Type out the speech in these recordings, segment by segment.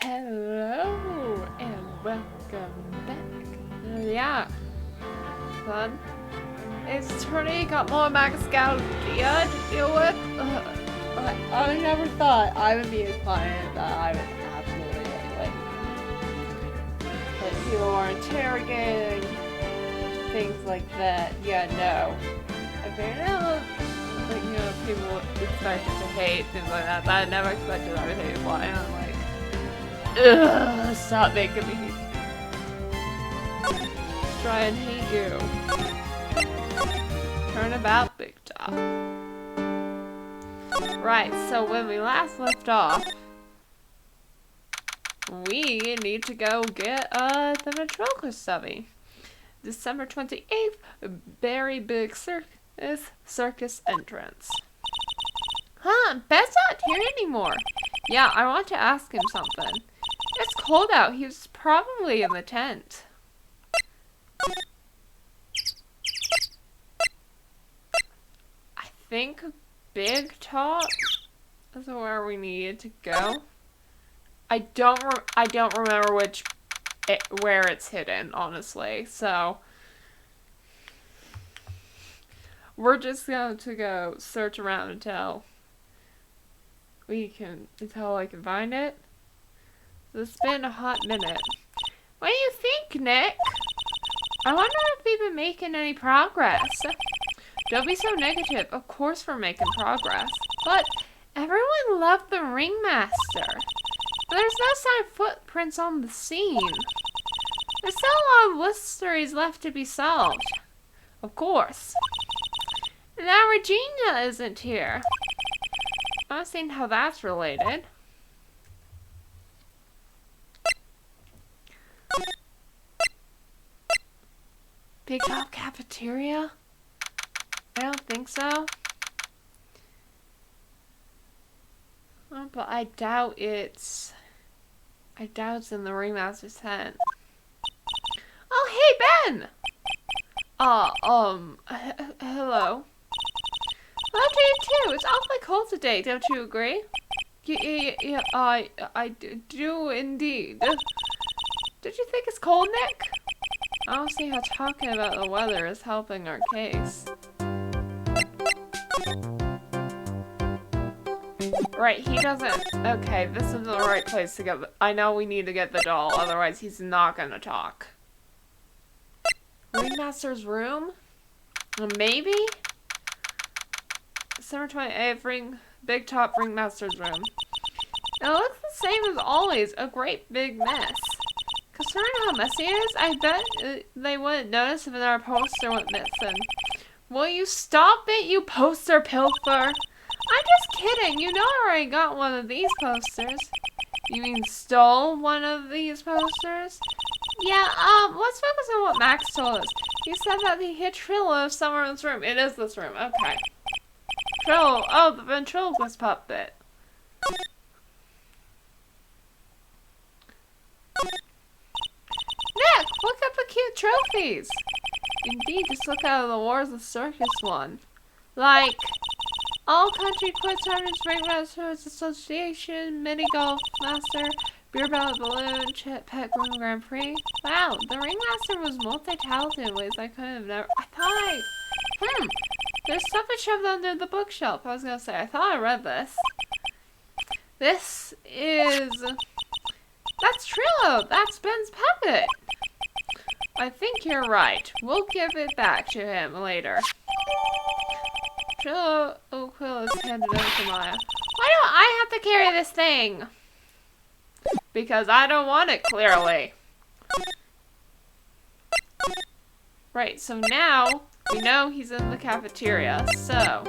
Hello and welcome back. Yeah, fun. It's turning got more Max Scout Gia to deal with. I never thought I would be a client that I would absolutely like. But people are interrogating things like that. Yeah, no. I figured out, like, people expected to hate things like that. But I never expected I would hate a client. I'm like, ugh, stop making me try and hate you. Turn about, Big Top. Right, so when we last left off, we need to go get the ventriloquist stubby. December 28th, very big circus entrance. Huh, Ben's not here anymore. Yeah, I want to ask him something. It's cold out. He was probably in the tent. I think Big Top is where we needed to go. I don't remember where it's hidden, honestly. So we're just going to go search around until I can find it. It's been a hot minute. What do you think, Nick? I wonder if we've been making any progress. Don't be so negative. Of course we're making progress. But everyone loved the ringmaster. There's no sign of footprints on the scene. There's still a lot of mysteries left to be solved. Of course. Now Regina isn't here. I've seen how that's related. Big Top Cafeteria? I don't think so. Oh, but I doubt it's in the ringmaster's tent. Oh, hey, Ben! Hello. Hello to you too. It's awfully cold today, don't you agree? Yeah, I do indeed. Did you think it's cold, Nick? I don't see how talking about the weather is helping our case. Right, he doesn't... Okay, this is the right place to get... I know we need to get the doll, otherwise he's not gonna talk. Ringmaster's room? Maybe? December 28th, Big Top Ringmaster's room. It looks the same as always, a great big mess. Considering how messy it is, I bet they wouldn't notice if our poster went missing. Will you stop it, you poster pilfer? I'm just kidding. You know I already got one of these posters. You mean stole one of these posters? Yeah, let's focus on what Max told us. He said that he hid Tilo somewhere in this room. It is this room. Okay. Tilo. Oh, the ventriloquist puppet. Nick, look at the cute trophies. Indeed, just look out of the Wars of Circus one. Like, All Country Quiz Tournaments, Ringmasters Association, Mini Golf Master, Beer Battle Balloon, Pet Groom Grand Prix. Wow, the Ringmaster was multi-talented in ways I could have never... There's stuff I shoved under the bookshelf. I was gonna say, I thought I read this. This is... That's Tilo! That's Ben's puppet! I think you're right. We'll give it back to him later. Tilo O'Quill is handed over to Maya. Why do I have to carry this thing? Because I don't want it, clearly. Right, so now we know he's in the cafeteria, so...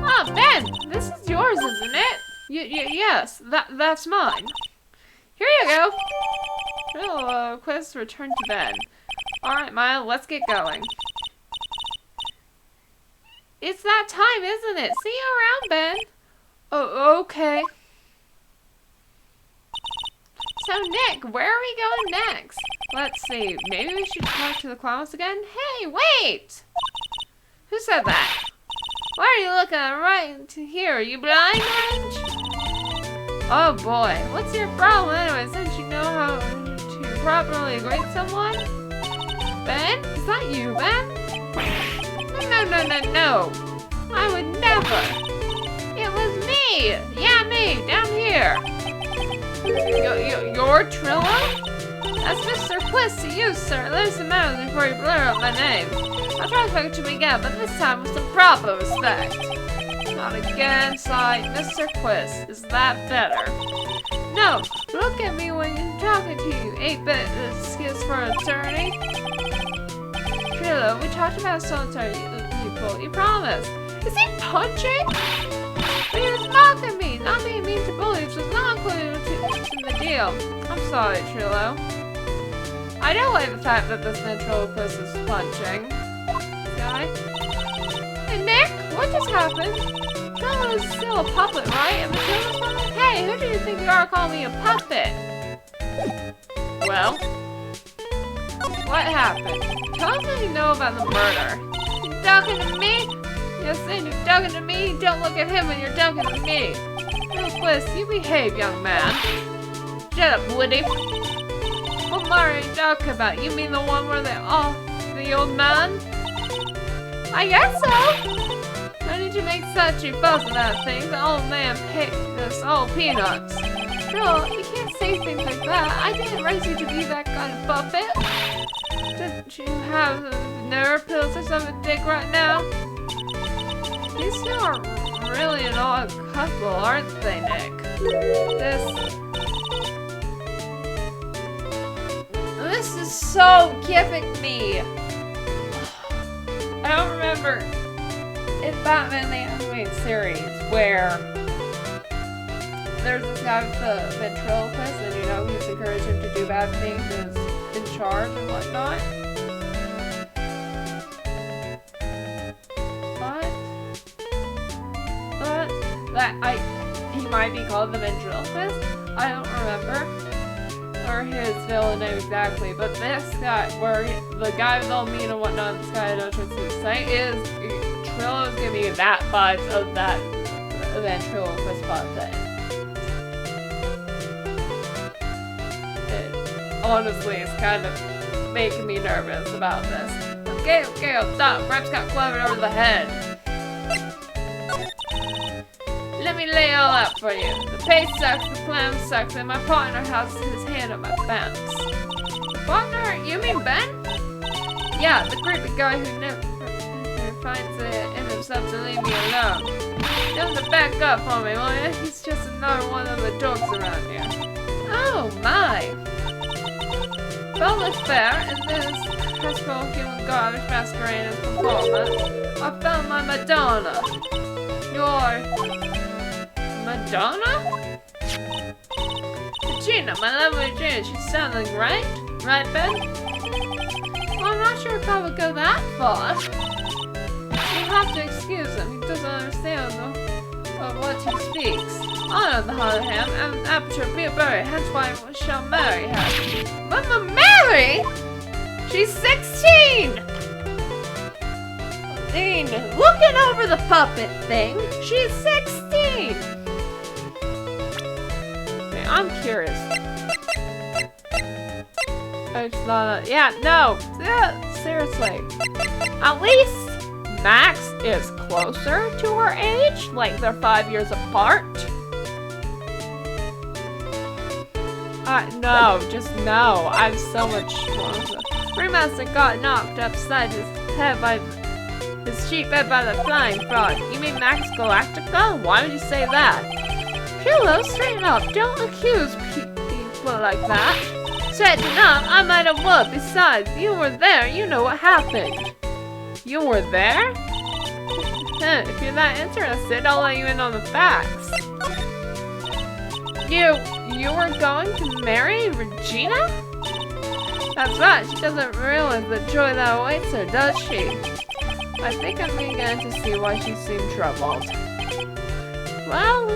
Oh, Ben! This is yours, isn't it? Yes, that's mine. Here you go. Hello, quest returned to Ben. Alright, Maya, let's get going. It's that time, isn't it? See you around, Ben. Oh, okay. So, Nick, where are we going next? Let's see. Maybe we should talk to the clowns again? Hey, wait! Who said that? Why are you looking right to here? Are you blind, Wright? Oh boy, what's your problem anyway, since you know how to properly greet someone? Ben? Is that you, Ben? No. I would never. It was me. Yeah, me, down here. You're Tilo? That's Mr. Quiz to you, sir. There's some manners before you blur up my name. I'll try to speak to me again, but this time with some proper respect. Not again, sigh. Mr. Quiz, is that better? No, look at me when you're talking to you. 8-bit excuse for an attorney. Tilo, we talked about solitary people. You promised. Is he punching? But he was mocking me. Not being mean to bullies was not included in the deal. I'm sorry, Tilo. I don't like the fact that this ventriloquist is punching. Guy? Hey, Nick, what just happened? Tilo is still a puppet, right? And Matilda's puppet? Hey, who do you think you are calling me a puppet? Well, what happened? Tell us what you know about the murder. You talking to me? Yes, then you're talking to me. Don't look at him when you're talking to me. Quiz, you behave, young man. Shut up, Woody. What murder are you talking about? You mean the one where the old man? I guess so. No need to make such a fuss about things. The old man paid us all peanuts. No, you can't say things like that. I didn't raise you to be that kind of puppet. Didn't you have nerve pills or something to take right now? These two are really an odd couple, aren't they, Nick? This is so giving me. I don't remember in Batman the Animated Series where there's this guy with the ventriloquist and he's encouraged him to do bad things and is in charge and whatnot. He might be called the ventriloquist. I don't remember. Or his villain name exactly, but this guy, where the guy with all mean and whatnot, this guy I don't trust to say, Tilo is giving me that vibes of that ventriloquist plot thing. It honestly is kind of making me nervous about this. Okay, I'll stop. Perhaps got clevered over the head. Let me lay it all out for you. The pay sucks, the plan sucks, and my partner has his hand on my bounce. Partner? You mean Ben? Yeah, the creepy guy who never finds it in himself to leave me alone. Tell him to back up for me, will you? He's just another one of the dorks around here. Oh my! Well, fair, and this principal human garbage masquerading as performance. I found my Madonna. Your Madonna? Regina, my lovely Regina, she's sounding right? Right, Ben? Well, I'm not sure if I would go that far. You have to excuse him, he doesn't understand what he speaks. I, on the other hand, am an amateur Peterbury, hence why I shall marry her. Mama Mary? She's 16! Looking over the puppet thing, she's 16! Okay, I'm curious. It's not seriously. At least Max is closer to her age, like they're 5 years apart. No, I'm so much closer. Remaster got knocked upside his head by his cheap head by the flying frog. You mean Max Galactica? Why would you say that? Tilo, straighten up. Don't accuse people like that. Straighten up, I might have would. Besides, you were there. You know what happened. You were there? If you're that interested, I'll let you in on the facts. You were going to marry Regina? That's right, she doesn't realize the joy that awaits her, does she? I think I'm beginning to see why she seemed troubled. Well,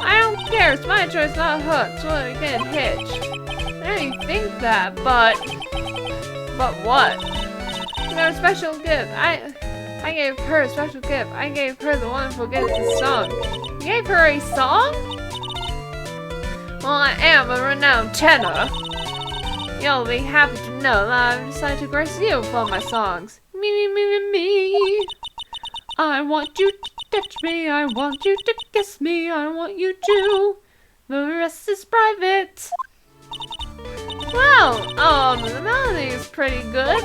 I don't care, it's my choice, not hers, so we get hitched. I know you think that, but what? You got a special gift. I gave her a special gift. I gave her the wonderful gift of song. You gave her a song? Well, I am a renowned tenor. You'll be happy to know that I've decided to grace you with all my songs. Me, me, me, me, me. I want you to touch me. I want you to kiss me. I want you to. The rest is private. Well, the melody is pretty good.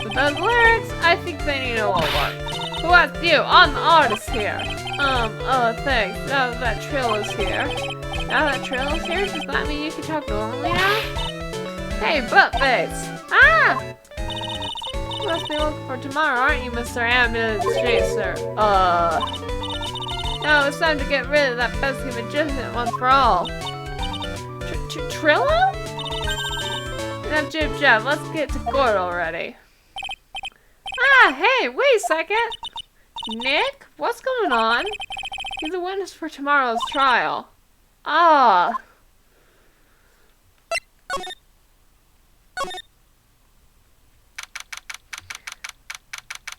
But those lyrics, I think they need a little work. Who asked you? I'm the artist here. Thanks. Now that Trilo's here. Now that Trilo's here, does that mean you can talk normally now? Hey, buttface! Ah! You must be looking for tomorrow, aren't you, Mr. Ambulance Chaser? No, it's time to get rid of that pesky magician once for all. Trillo? Enough jib jab, let's get to court already. Ah, hey, wait a second! Nick, what's going on? He's a witness for tomorrow's trial. Ah.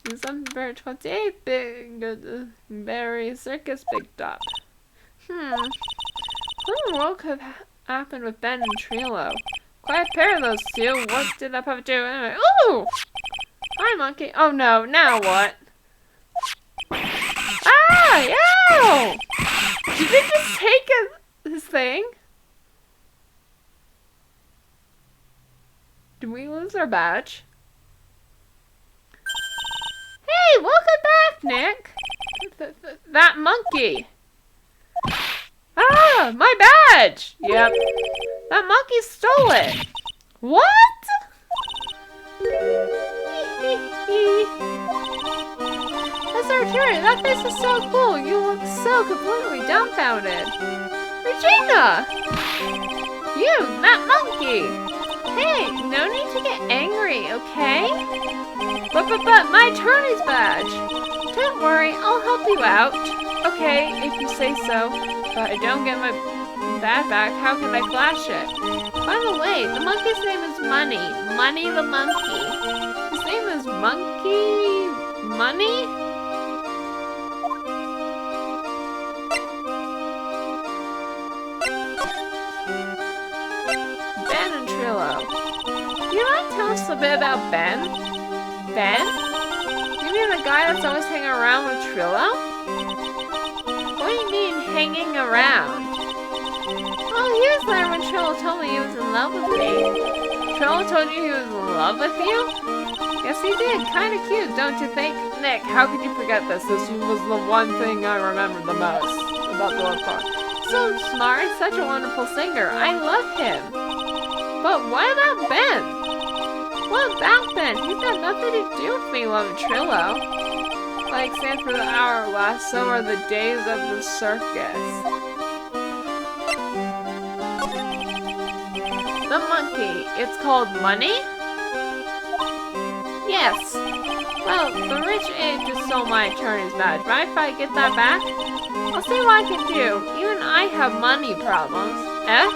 December 28th, Big Berry Circus Big Top. What in the world could have happened with Ben and Tilo? Quite a pair of those two. What did that puppet do anyway? Ooh! Hi, monkey. Oh no, now what? Ah! Yo! Did they just take his thing? Did we lose our badge? Hey, welcome back, Nick! That monkey! Ah! My badge! Yep. That monkey stole it! What? Mr. Cherry, that face is so cool. You look so completely dumbfounded. Regina! You, that monkey! Hey, no need to get angry, okay? But, my attorney's badge! Don't worry, I'll help you out. Okay, if you say so. But I don't get my badge back, how can I flash it? By the way, the monkey's name is Money. Money the monkey. His name is Monkey... Money? Ben and Trillo. You mind telling us a bit about Ben? Ben? You mean the guy that's always hanging around with Trillo? What do you mean, hanging around? Well, he was there when Trillo told me he was in love with me. Trillo told you he was in love with you? Yes, he did. Kinda cute, don't you think? Nick, how could you forget this? This was the one thing I remember the most about the love part. So smart, such a wonderful singer. I love him. But what about Ben? What about Ben? He's got nothing to do with me loving Trillo. Like stand for the hourglass, so are the days of the circus. The monkey. It's called Money? Yes. Well, the rich ape just stole my attorney's badge. Mind if I get that back? I'll see what I can do. Even I have money problems. Eh?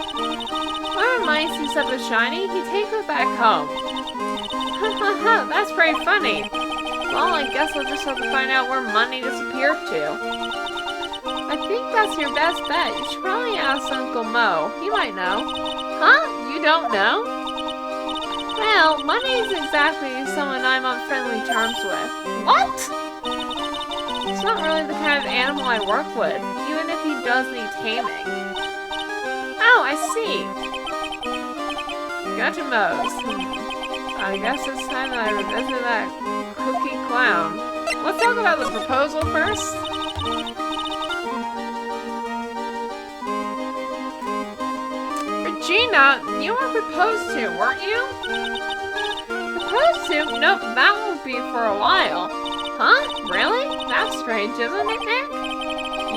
Whenever money sees something shiny, he takes it back home. That's pretty funny. Well, I guess I'll just have to find out where money disappeared to. I think that's your best bet. You should probably ask Uncle Mo. He might know. Huh? You don't know? Well, money is exactly someone I'm on friendly terms with. What? It's not really the kind of animal I work with, even if he does need taming. Oh, I see. Gotcha, Moe's. I guess it's time that I revisit that cookie clown. Let's talk about the proposal first. Regina, you were proposed to, weren't you? Proposed to? Nope, that won't be for a while. Huh? Really? That's strange, isn't it, Nick?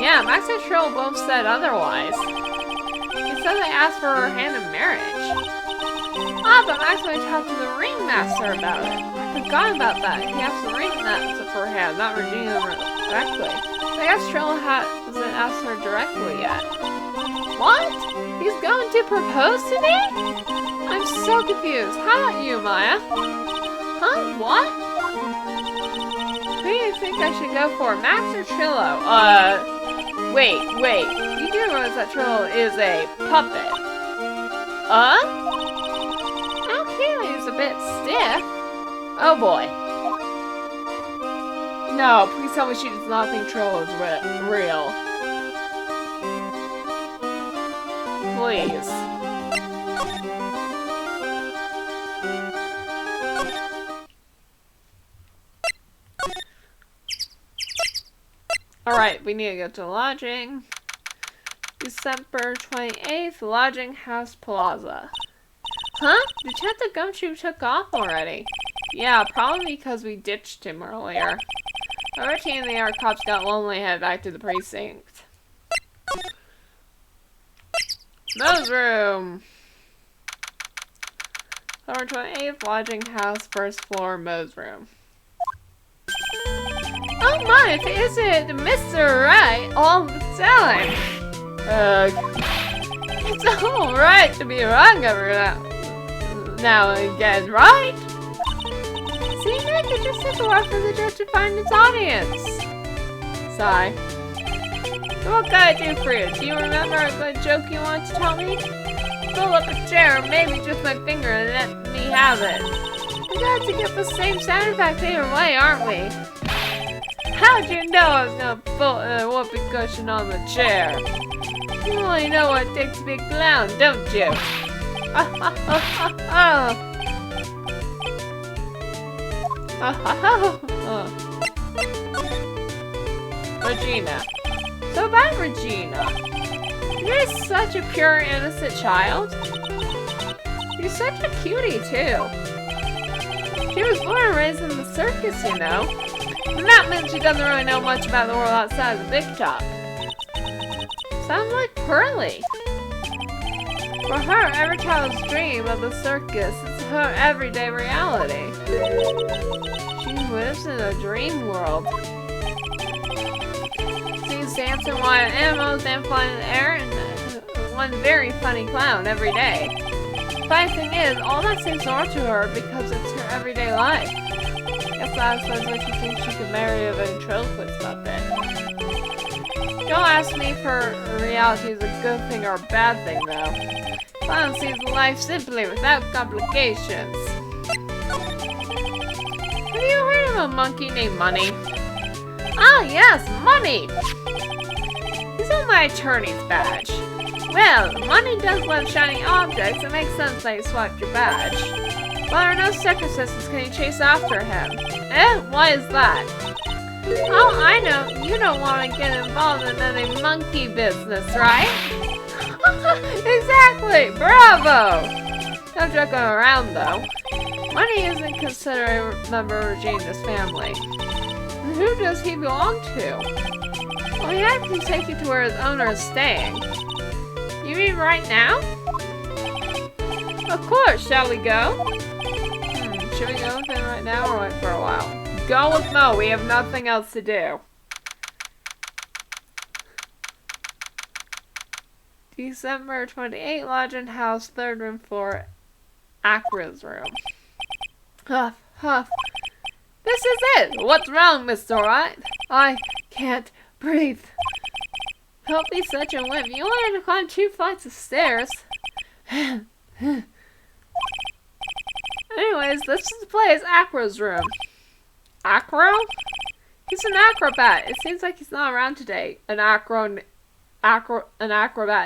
Yeah, Max and Trill both said otherwise. They said they asked for her hand in marriage. Ah, but Max went to talk to the ringmaster about it. I forgot about that. He asked the ringmaster for her hand, not Regina directly. I guess Trill hasn't asked her directly yet. What? He's going to propose to me? I'm so confused. How about you, Maya? Huh? What? I should go for? Max or Tilo? Wait. You do realize that Tilo is a puppet. Okay, he's a bit stiff. Oh boy. No, please tell me she does not think Tilo is real. Please. Alright, we need to go to lodging. December 28th, Lodging House Plaza. Huh? Detective Gumshoe took off already. Yeah, probably because we ditched him earlier. Our team and the other cops got lonely and headed back to the precinct. Mo's room! December 28th, Lodging House, first floor, Mo's room. Oh my, is it Mr. Wright all the time? It's alright to be wrong every now and again, right? See, Nick, it just took a while for the judge to find its audience. Sigh. So what can I do for you? Do you remember a good joke you wanted to tell me? Pull up a chair, or maybe just my finger, and let me have it. We got to get the same sound effect either way, aren't we? How'd you know I was gonna put a whoopee cushion on the chair? You only know what it takes to be a clown, don't you? Regina. So about Regina. You're such a pure, innocent child. You're such a cutie, too. She was born and raised in the circus, you know. And that means she doesn't really know much about the world outside of the big top. Sounds like Pearly. For her, every child's dream of the circus is her everyday reality. She lives in a dream world. Sees dancing wild animals and flying in the air and one very funny clown every day. Funny thing is, all that seems normal to her because it's her everyday life. Guess that explains why she thinks she could marry a ventriloquist puppet. Don't ask me if her reality is a good thing or a bad thing, though. Clown sees life simply without complications. Have you heard of a monkey named Money? Ah, yes, Money! He's on my attorney's badge. Well, Money does love shiny objects. It makes sense that he swiped your badge. But there are no circumstances can you chase after him. Why is that? Oh, I know. You don't want to get involved in any monkey business, right? Exactly! Bravo! No joking around, though. Money isn't considered a member of Regina's family. Who does he belong to? Well, he had to take you to where his owner is staying. You mean right now? Of course, shall we go? Should we go with him right now or wait for a while? Go with Mo, we have nothing else to do. December 28th, Lodging House, 3rd room floor, Akra's room. Huff, huff. This is it! What's wrong, Mr. Wright? I can't breathe. Don't be such a wimp. You only had to climb 2 flights of stairs. Anyways, this place is Akra's room. Acro? He's an acrobat. It seems like he's not around today. An acrobat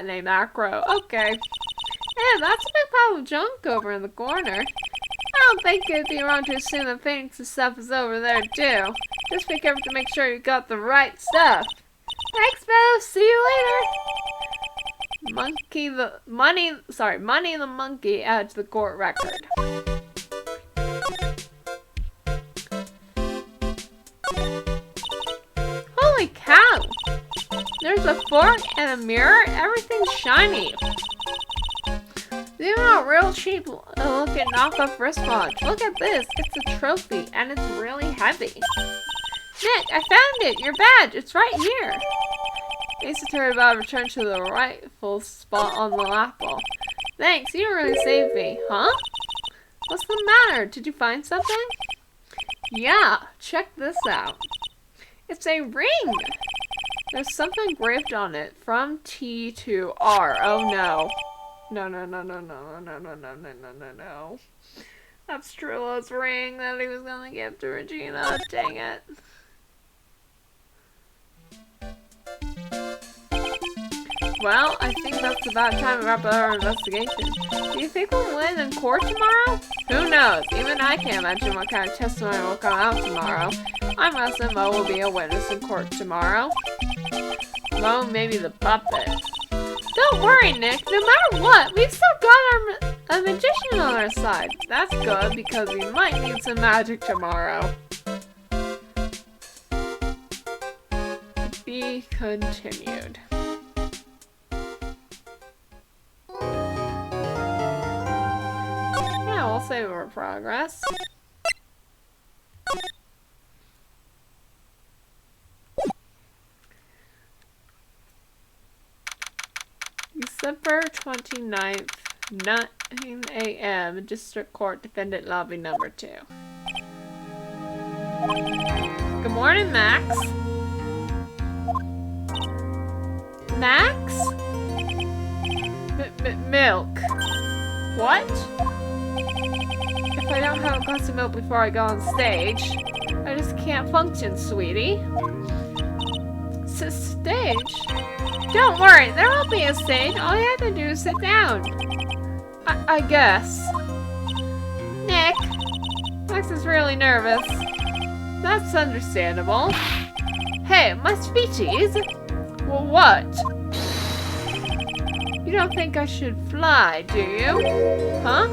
named Acro. Okay. Yeah, that's a big pile of junk over in the corner. I don't think it'd be wrong to assume that Phoenix's stuff is over there too. Just be careful to make sure you got the right stuff. Thanks, Bo. See you later. Money the monkey added to the court record. Holy cow! There's a fork and a mirror. Everything's shiny. These are not real cheap looking knockoff wristwatch. Look at this. It's a trophy and it's really heavy. Nick, I found it. Your badge. It's right here. Ace Attorney Bob returned to the rightful spot on the lapel. Thanks. You really saved me. Huh? What's the matter? Did you find something? Yeah. Check this out. It's a ring! There's something engraved on it. From T to R. Oh no. No. That's Trilla's ring that he was gonna give to Regina. Dang it. Well, I think that's about time to wrap up our investigation. Do you think we'll win in court tomorrow? Who knows? Even I can't imagine what kind of testimony will come out tomorrow. I'm guessing Mo will be a witness in court tomorrow. Mo may be the puppet. Don't worry, Nick. No matter what, we've still got a magician on our side. That's good because we might need some magic tomorrow. To be continued. Yeah, we'll save our progress. December 29th, 9 a.m. District Court Defendant Lobby number 2. Good morning, Max. Max? Milk. What? If I don't have a glass of milk before I go on stage, I just can't function, sweetie. Stage? Don't worry, there won't be a stage. All you have to do is sit down. I guess. Nick. Max is really nervous. That's understandable. Hey, my speeches. Well, what? You don't think I should fly, do you? Huh?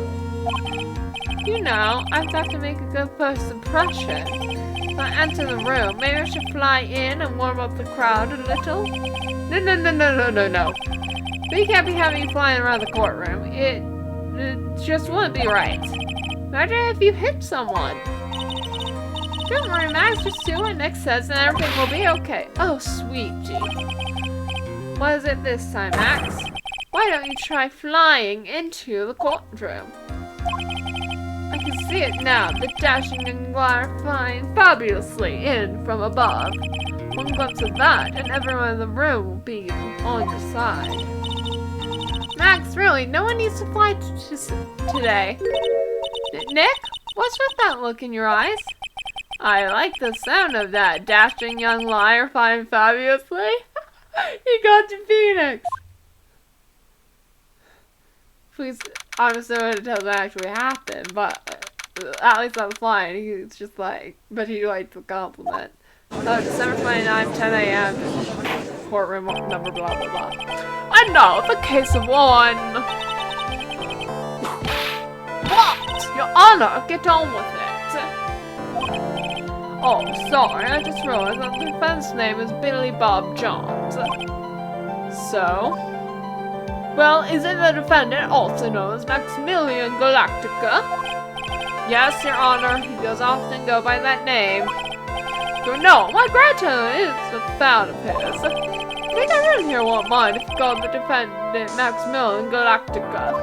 You know, I have to make a good first impression. If I enter the room, maybe I should fly in and warm up the crowd a little? No. We can't be having you flying around the courtroom. It just wouldn't be right. Imagine if you hit someone. Don't worry, Max, just do what Nick says and everything will be okay. Oh, sweetie. What is it this time, Max? Why don't you try flying into the courtroom? I can see it now, the dashing and glider flying fabulously in from above. One glimpse of that, and everyone in the room will be on your side. Max, really, no one needs to fly today. Nick, what's with that look in your eyes? I like the sound of that dashing young liar flying fabulously. He got to Phoenix. Please, obviously, it doesn't actually happen, but at least I was flying. He's just like, but he liked the compliment. So, December 29th, 10 a.m. Courtroom number blah blah blah. And now, the case of one. What? Your Honor, get on with it. Oh, sorry, I just realized that the defense name is Billy Bob Johns. So? Well, isn't the defendant also known as Maximilian Galactica? Yes, Your Honor, he does often go by that name. But no, my grandchild is a fan of his. I think everyone here won't mind if you call the defendant Maximilian Galactica.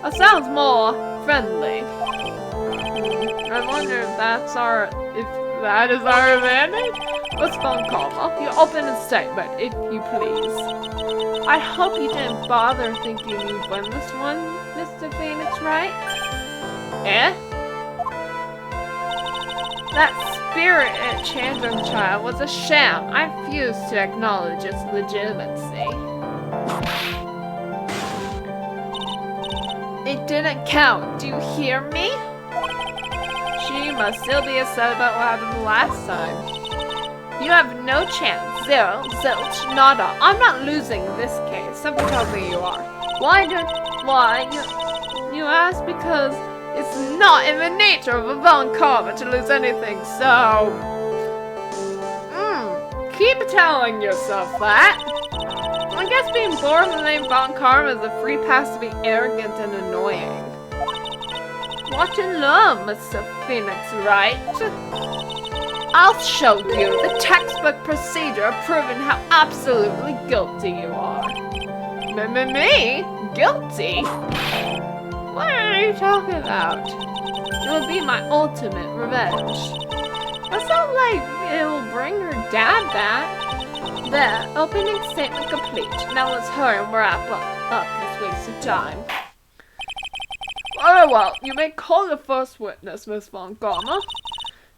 That sounds more friendly. I wonder if that is our advantage? Let's phone call. You open a statement, if you please. I hope you didn't bother thinking you'd win this one, Mr. Phoenix, Wright? Eh? That spirited Chandron child was a sham. I refuse to acknowledge its legitimacy. It didn't count. Do you hear me? She must still be upset about what happened last time. You have no chance. Zero, zilch, nada. I'm not losing this case. Something tells me you are. Why? You ask? Because it's not in the nature of a Von Karma to lose anything, so... keep telling yourself that. I guess being born with the name Von Karma is a free pass to be arrogant and annoying. Watch and learn, Mr. Phoenix, Wright? I'll show you the textbook procedure proving how absolutely guilty you are. Me? Guilty? What are you talking about? It will be my ultimate revenge. It's not like it'll bring her dad back. There, opening statement complete. Now let's hurry and wrap up this waste of time. Very well, you may call the first witness, Miss Von Garma.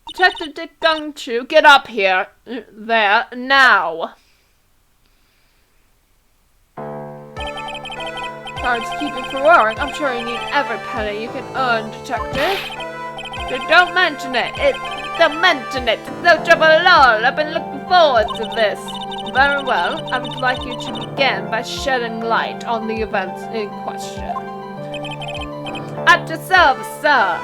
Detective Dick Gungchu, get up here. There, now. Sorry to keep you for work. I'm sure you need every penny you can earn, Detective. But don't mention it. Don't mention it. It's no trouble at all. I've been looking forward to this. Very well. I would like you to begin by shedding light on the events in question. At your service, sir.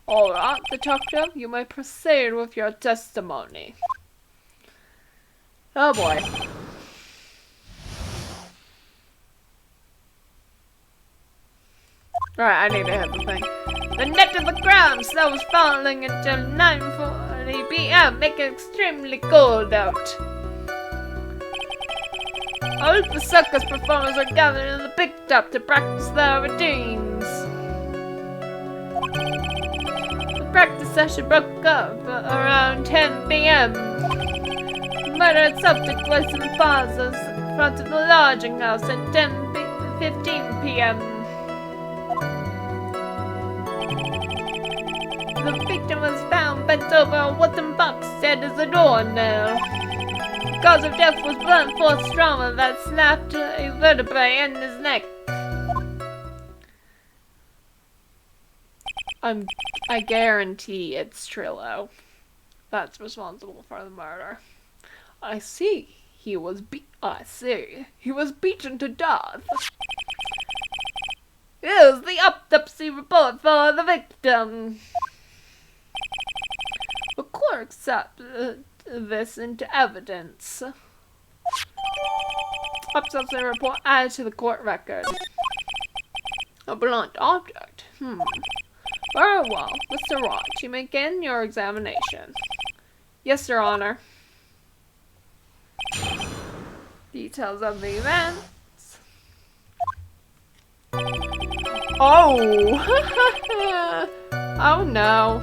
All right, Detective. You may proceed with your testimony. Oh boy. Alright, I need to hit the thing. The net of the ground, snow was falling until 9:40 p.m., making it extremely cold out. All of the circus performers are gathered in the big top to practice their routines. The practice session broke up around 10 p.m. The murdered subject was in the plaza in front of the lodging house at 10:15 p.m. The victim was found bent over a wooden box dead as a doornail. The cause of death was blunt force trauma that snapped a vertebrae in his neck. I guarantee it's Tilo that's responsible for the murder. I see. He was beaten to death. Here's the autopsy report for the victim. The court accepted this into evidence. Autopsy report added to the court record. A blunt object. Very well, Mr. Wright, you may begin your examination. Yes, Your Honor. Details of the events. Oh! Oh no.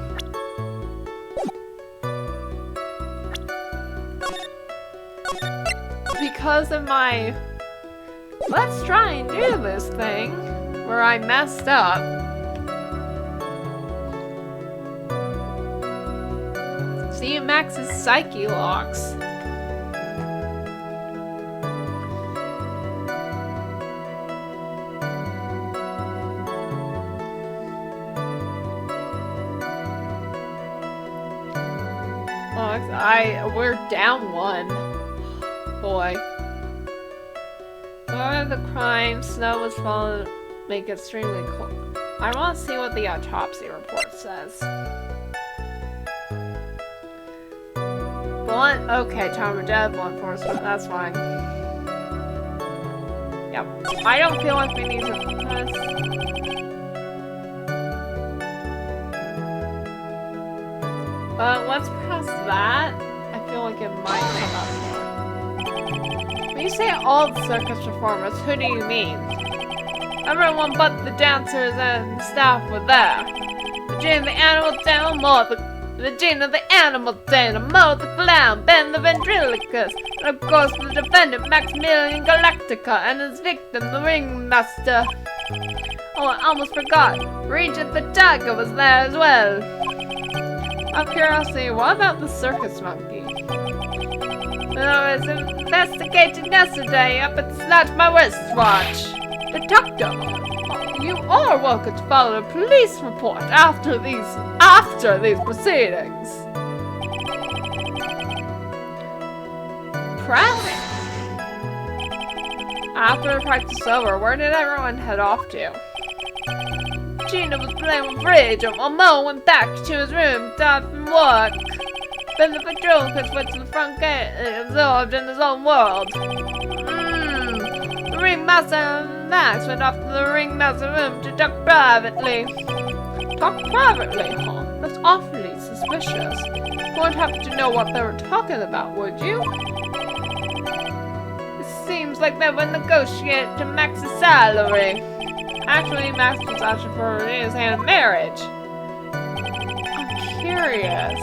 Because of my let's try and do this thing where I messed up. See Max's psyche locks. We're down one. Boy. Where the crime, snow was falling, make it extremely cold. I want to see what the autopsy report says. Blunt, okay, time of death, blunt enforcement, that's fine. Yep. I don't feel like we need to press. Let's press that. I feel like it might come up. When you say all the circus performers, who do you mean? Everyone but the dancers and staff were there. The gene of the animal demo, the gene of the animal dynamo, the clown, Ben the ventriloquist, and of course the defendant Maximilian Galactica and his victim, the ringmaster. Oh, I almost forgot. Regent the tiger was there as well. Out of curiosity, what about the circus monkey? I was investigating yesterday up at Snatch My Wristwatch. Detective, you are welcome to file a police report after these proceedings. Press? After the practice over, where did everyone head off to? Gina was playing with Rage while Mo went back to his room to have him work. Then the ventriloquist went to the front gate and absorbed in his own world. The ringmaster and Max went off to the ringmaster room to talk privately. Talk privately, huh? That's awfully suspicious. You wouldn't have to know what they were talking about, would you? It seems like they were negotiating to Max's salary. Actually, Max was asking for his hand in marriage. I'm curious.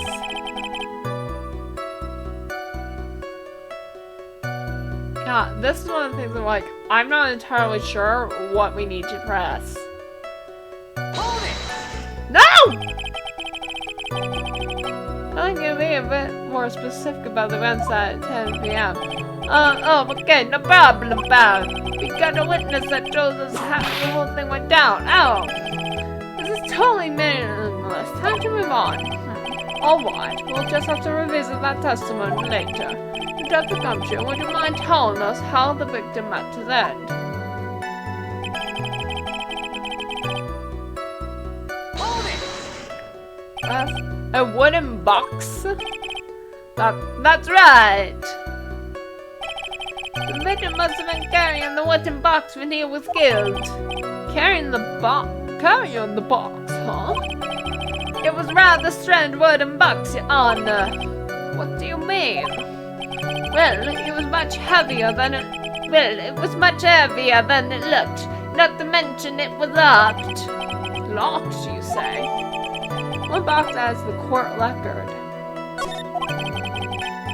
Yeah, this is one of the things I'm like, I'm not entirely sure what we need to press. Hold it! No! I think you'll be a bit more specific about the events at 10 p.m. Okay, no problem, pal. We got a witness that shows us how the whole thing went down. Oh, this is totally meaningless. Time to move on. Alright, we'll just have to revisit that testimony later. Dr. Gumshoe, would you mind telling us how the victim met his end? Hold it! A wooden box? That's right! The victim must have been carrying the wooden box when he was killed. Carrying the box? Carrying the box, huh? It was rather strange wooden box, Your Honor. What do you mean? Well, it was much heavier than it... Well, it was much heavier than it looked. Not to mention it was locked. Locked, you say? One box adds the court record.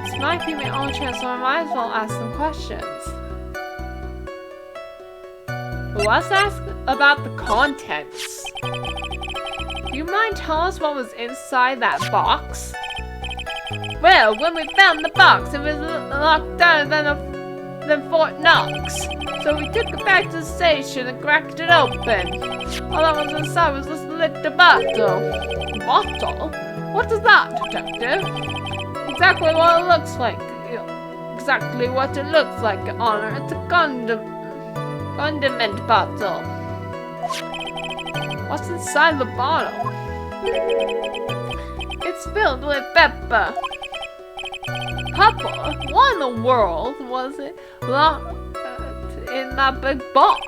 This might be my only chance, so I might as well ask some questions. Let's ask about the contents. Do you mind telling us what was inside that box? Well, when we found the box, it was locked down than Fort Knox. So we took it back to the station and cracked it open. All that was inside was this little bottle. Bottle? What is that, Detective? Exactly what it looks like. Exactly what it looks like, Your Honor. It's a condiment bottle. What's inside the bottle? It's filled with pepper. Pepper? What in the world was it locked in that big box?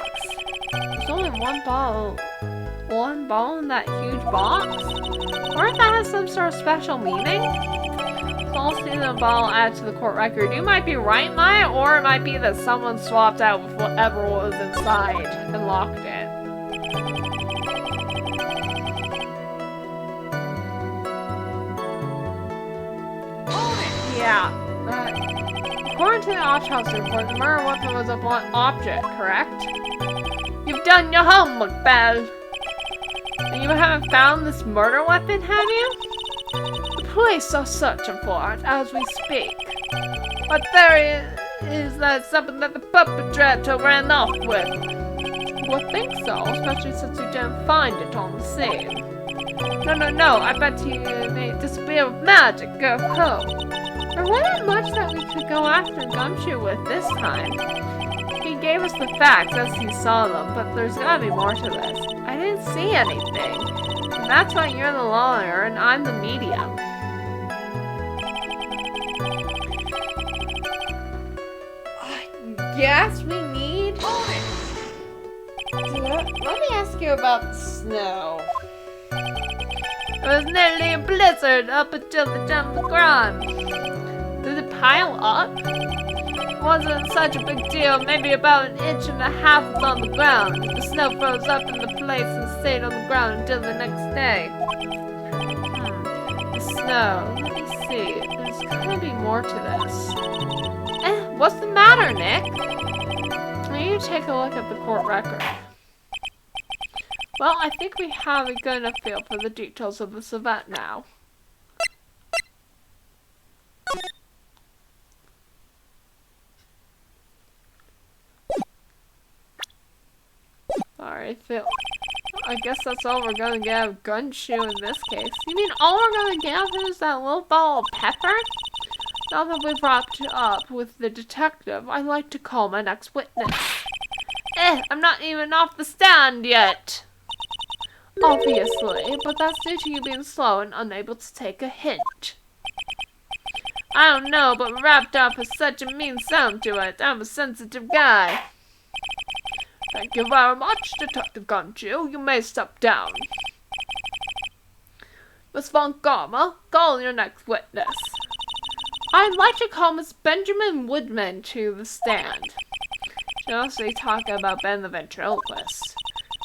There's only one bottle in that huge box? Or if that has some sort of special meaning? So I'll see the bottle added to the court record. You might be right, Maya, or it might be that someone swapped out with whatever was inside and locked it. Yeah. According to the autopsy report, the murder weapon was a blunt object, correct? You've done your homework, Belle. And you haven't found this murder weapon, have you? The police are searching for it as we speak. But there is that something that the perpetrator ran off with. Well, I think so, especially since you didn't find it on the scene. No, I bet he may disappear with magic, go home. There wasn't much that we could go after Gumshoe with this time. He gave us the facts as he saw them, but there's gotta be more to this. I didn't see anything. And that's why you're the lawyer and I'm the medium. I guess we need... Let me ask you about the snow. It was nearly a blizzard up until the jump was gone. Did it pile up? It wasn't such a big deal. Maybe about 1.5 inches was on the ground. The snow froze up in the place and stayed on the ground until the next day. The snow. Let me see. There's gotta be more to this. What's the matter, Nick? I need to take a look at the court record. Well, I think we have a good enough feel for the details of this event now. Alright, Phil. I guess that's all we're gonna get out of Gumshoe in this case. You mean all we're gonna get out of is that little bottle of pepper? Now that we've wrapped up with the detective, I'd like to call my next witness. I'm not even off the stand yet! Obviously, but that's due to you being slow and unable to take a hint. I don't know, but wrapped up has such a mean sound to it. I'm a sensitive guy. Thank you very much, Detective Gumshoe. You may step down. Miss Von Garma, call your next witness. I'd like to call Miss Benjamin Woodman to the stand. She'll also talk about Ben the ventriloquist.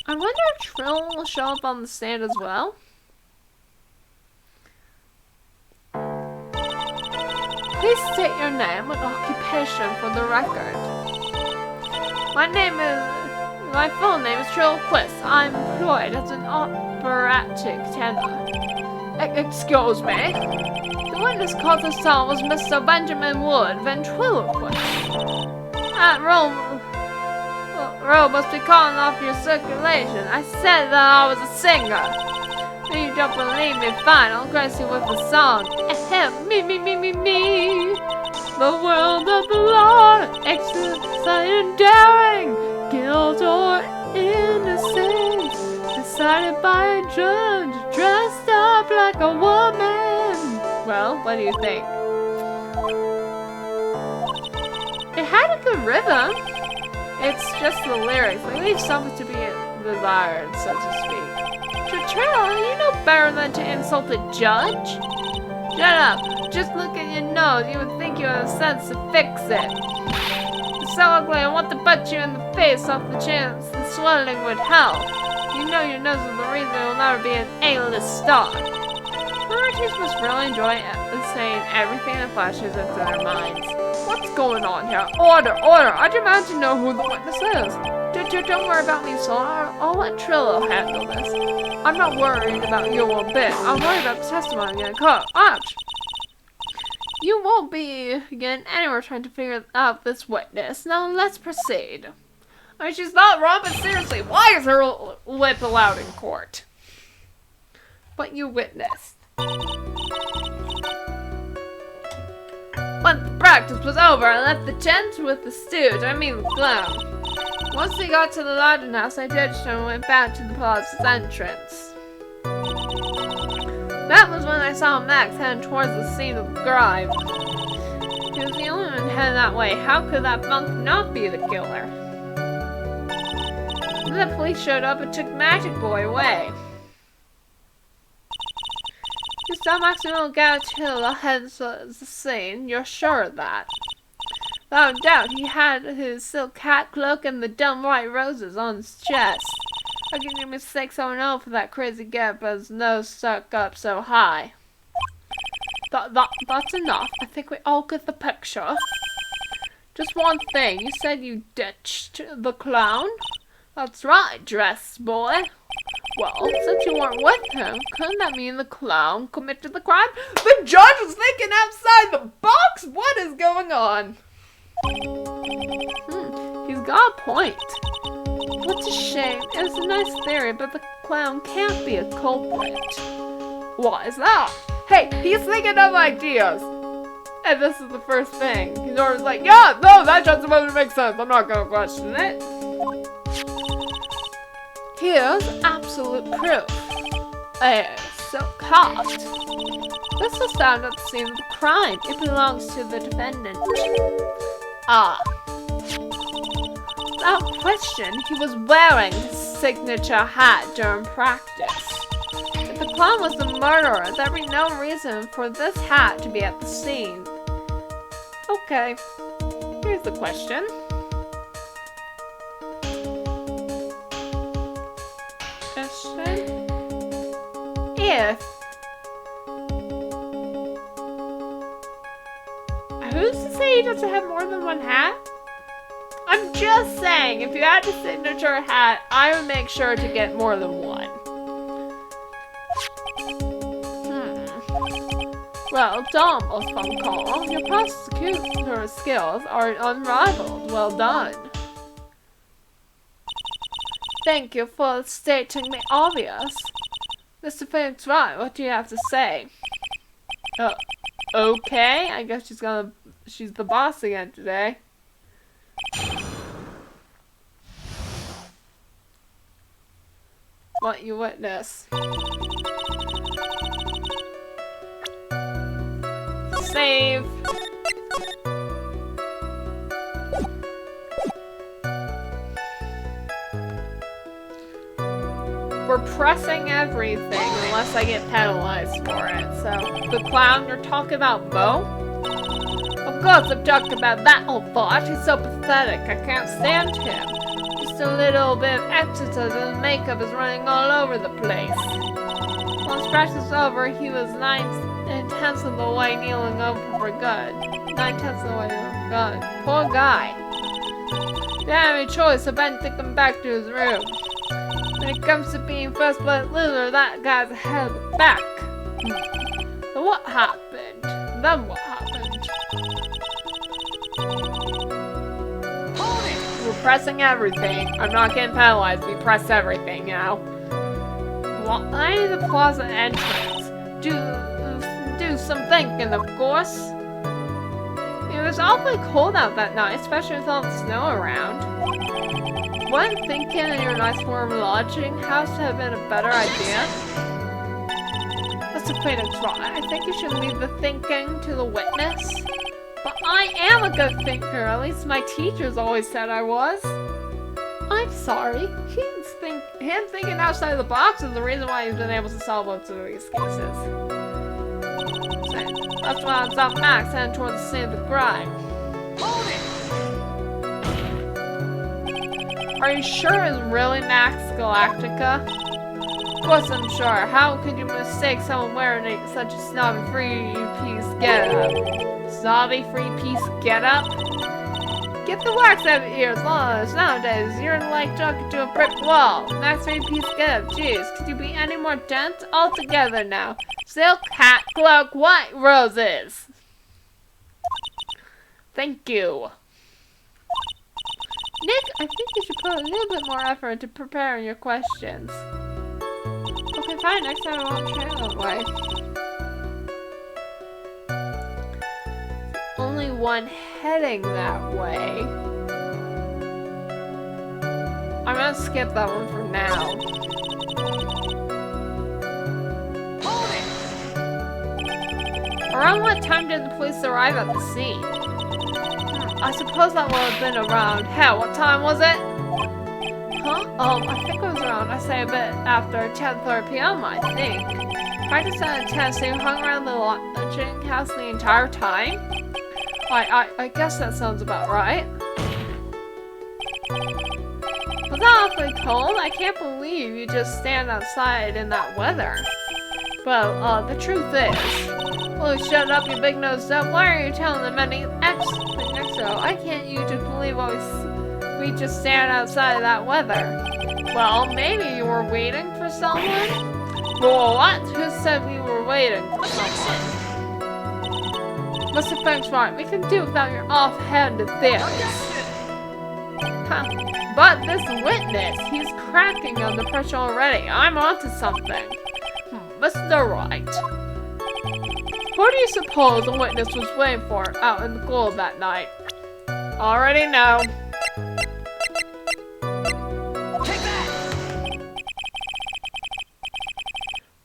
I wonder if Trill will show up on the stand as well? Please state your name and occupation for the record. My full name is Tilo. I'm employed as an operatic tenor. Excuse me? The witness called the son was Mr. Benjamin Wood Ventriloquist. That robe must be calling off your circulation. I said that I was a singer. If you don't believe me, fine, I'll grace you with a song. Me. The world of the law, exercising daring, guilt or innocence, decided by a judge, dressed up like a woman. Well, what do you think? It had a good rhythm. It's just the lyrics. They leave something to be desired, so to speak. Tilo, you know better than to insult a judge. Shut up. Just look at your nose. You would think you had the sense to fix it. It's so ugly, I want to butt you in the face off the chance the swelling would help. You know your nose is the reason you'll never be an A-list star. Artists must really enjoy saying everything that flashes into their minds. What's going on here? Order! I demand to know who the witness is. Don't worry about me, so I'll let Tilo handle this. I'm not worried about you one bit. I'm worried about the testimony in court. Ouch! You won't be getting anywhere trying to figure out this witness. Now let's proceed. I mean, she's not wrong, but seriously, why is her lip allowed in court? What you witnessed. When the practice was over, I left the tent with the stooge, the clown. Once we got to the lodging house, I judged him and went back to the plaza's entrance. That was when I saw Max heading towards the scene of the crime. He was the only one heading that way. How could that monk not be the killer? Then the police showed up and took Magic Boy away. You saw Maximo Tilo head to the scene, you're sure of that? Without doubt, he had his silk hat, cloak, and the dumb white roses on his chest. How can you mistake someone else for that crazy get, but his nose stuck up so high? That's enough. I think we all get the picture. Just one thing, you said you ditched the clown? That's right, dress boy. Well, since you weren't with him, couldn't that mean the clown committed the crime? The judge was thinking outside the box? What is going on? He's got a point. What's a shame. It's a nice theory, but the clown can't be a culprit. Why is that? Hey, he's thinking of ideas. And this is the first thing. He's always like, yeah, no, that just supposed to make sense. I'm not gonna question it. Here's absolute proof. A silk hat. This was found at the scene of the crime. It belongs to the defendant. Ah. Without question, he was wearing his signature hat during practice. If the clown was the murderer, there'd be no reason for this hat to be at the scene. Okay, here's the question. If who's to say he doesn't have more than one hat? I'm just saying, if you had a signature hat, I would make sure to get more than one. Well, Dom, most phone call. Your prosecutor skills are unrivaled. Well done. Thank you for stating the obvious. Mr. Phoenix Wright, what do you have to say? Okay, I guess she's the boss again today. What you witness? Save. We're pressing everything unless I get penalized for it. So, the clown, you're talking about Bo? Of course I'm talking about that old fart. He's so pathetic. I can't stand him. Just a little bit of exercise and his makeup is running all over the place. Once practice was over, he was 9/10 of the way kneeling over for good. 9/10 of the way for good. Poor guy. If you have any choice, I bet take him back to his room. When it comes to being first blood loser, that guy's held back. So what happened? Then what happened? Hold it! We're pressing everything. I'm not getting penalized. We press everything now. Why the plaza entrance? Do some thinking, of course. It was awfully cold out that night, especially with all the snow around. Wouldn't thinking in your nice warm lodging house have been a better idea? That's a way to try. I think you should leave the thinking to the witness. But I am a good thinker. At least my teachers always said I was. I'm sorry. Him thinking outside the box is the reason why he's been able to solve most of these cases. So, that's why I stopped Max heading towards the scene of the crime. Hold it! Are you sure it's really Max Galactica? Of course I'm sure. How could you mistake someone wearing such a snobby three-piece getup? Snobby three-piece getup? Get the wax out of your ears, Lois. Nowadays, you're like talking to a brick wall. Max three-piece getup. Jeez, could you be any more dense? All together now. Silk, hat, cloak, white roses. Thank you. Nick, I think you should put a little bit more effort into preparing your questions. Okay, fine. Next time I won't try that way. Only one heading that way. I'm gonna skip that one for now. Hold it! Around what time did the police arrive at the scene? I suppose that would have been around. Hell, what time was it? Huh? I think it was around, I say a bit after 10:30 p.m., I think. Practice at 10, so you hung around the lodging house the entire time? I guess that sounds about right. Was that awfully cold? I can't believe you just stand outside in that weather. Well, the truth is... Well, shut up, you big-nosed up. Why are you telling them anything extra? I can't you just believe what we just stand outside of that weather. Well, maybe you were waiting for someone? Well, what? Who said we were waiting for someone? Mr. Frank's right. We can do without your offhanded theories. Huh. But this witness, he's cracking under pressure already. I'm onto something. Mr. Wright. Who do you suppose the witness was waiting for out in the cold that night? Already know. Take that!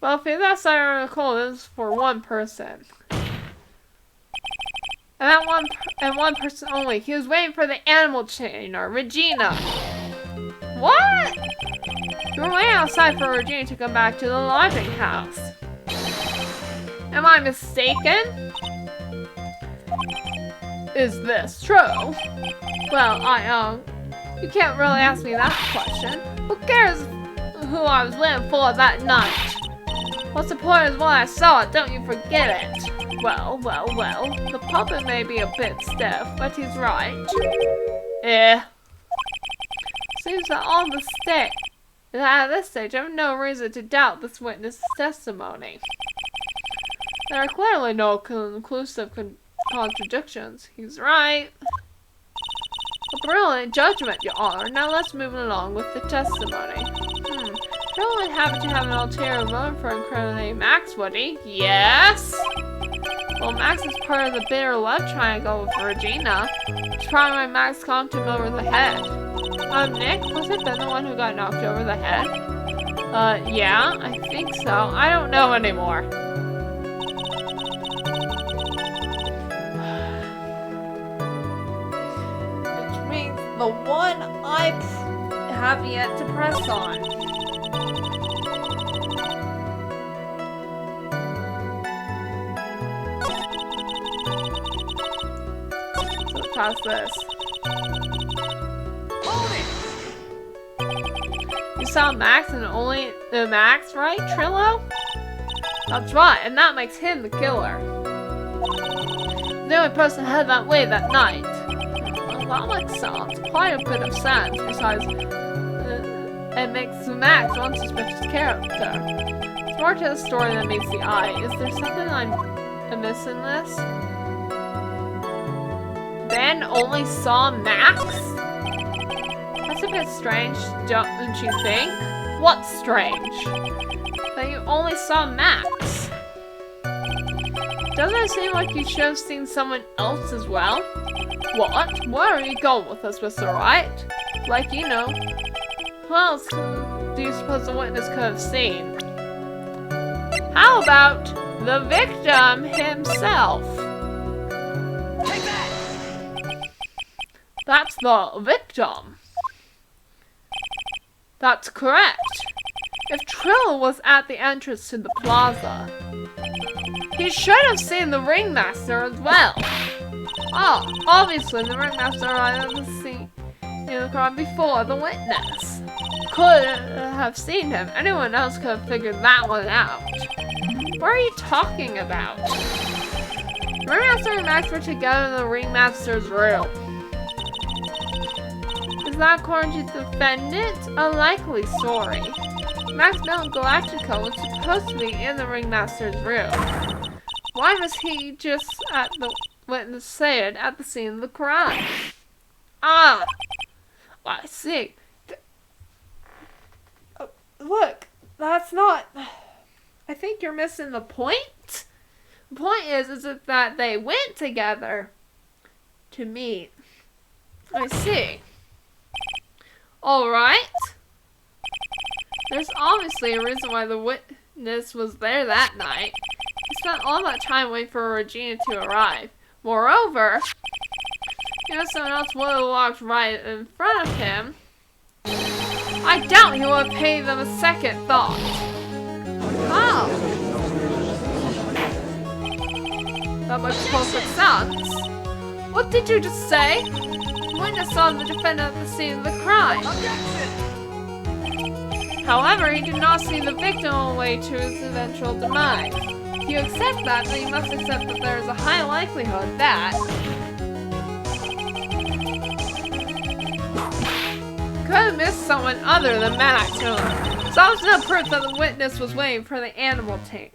Well, if he's outside in the cold, it's for one person. And one person only. He was waiting for the animal trainer, Regina. What? You were waiting outside for Regina to come back to the lodging house. Am I mistaken? Is this true? Well, you can't really ask me that question. Who cares who I was waiting for that night? What's the point is when I saw it, don't you forget it. Well, the puppet may be a bit stiff, but he's right. Seems that at this stage, I have no reason to doubt this witness's testimony. There are clearly no conclusive contradictions. He's right. A brilliant judgment, Your Honor. Now let's move along with the testimony. Phil would happen to have an ulterior motive for incriminating Max, would he? Yes! Well, Max is part of the bitter love triangle with Regina. It's probably why Max conked him over the head. Nick, was it Ben the one who got knocked over the head? Yeah, I think so. I don't know anymore. Which means the one I have yet to press on. Past this. Hold it! You saw Max and only the Max, right, Tilo? That's right, and that makes him the killer. The only person headed that way that night. that makes sense. Quite a bit of sense. Besides, it makes Max one suspicious character. It's more to the story than meets the eye. Is there something I'm amiss in this? Ben only saw Max? That's a bit strange, don't you think? What's strange? That you only saw Max. Doesn't it seem like you should have seen someone else as well? What? Where are you going with this, Mr. Wright? Like, you know. Who else do you suppose the witness could have seen? How about the victim himself? Take that! That's the victim. That's correct. If Tilo was at the entrance to the plaza, he should have seen the ringmaster as well. Oh, obviously the ringmaster arrived at the scene in the crime before the witness. Could have seen him. Anyone else could have figured that one out. What are you talking about? Ringmaster and Max were together in the ringmaster's room. Is that according to the defendant? A likely story. Max Bell Galactica was supposed to be in the ringmaster's room. Why was he just at the witness said at the scene of the crime? Ah, I see. Look, that's not. I think you're missing the point. The point is that they went together to meet. I see. All right. There's obviously a reason why the witness was there that night. He spent all that time waiting for Regina to arrive. Moreover, someone else would have walked right in front of him. I doubt he would have paid them a second thought. How? That makes perfect sense. What did you just say? The witness saw the defendant at the scene of the crime. Objection! However, he did not see the victim on the way to his eventual demise. If you accept that, then you must accept that there is a high likelihood that could have missed someone other than Max. So it's no proof that the witness was waiting for the animal tamer.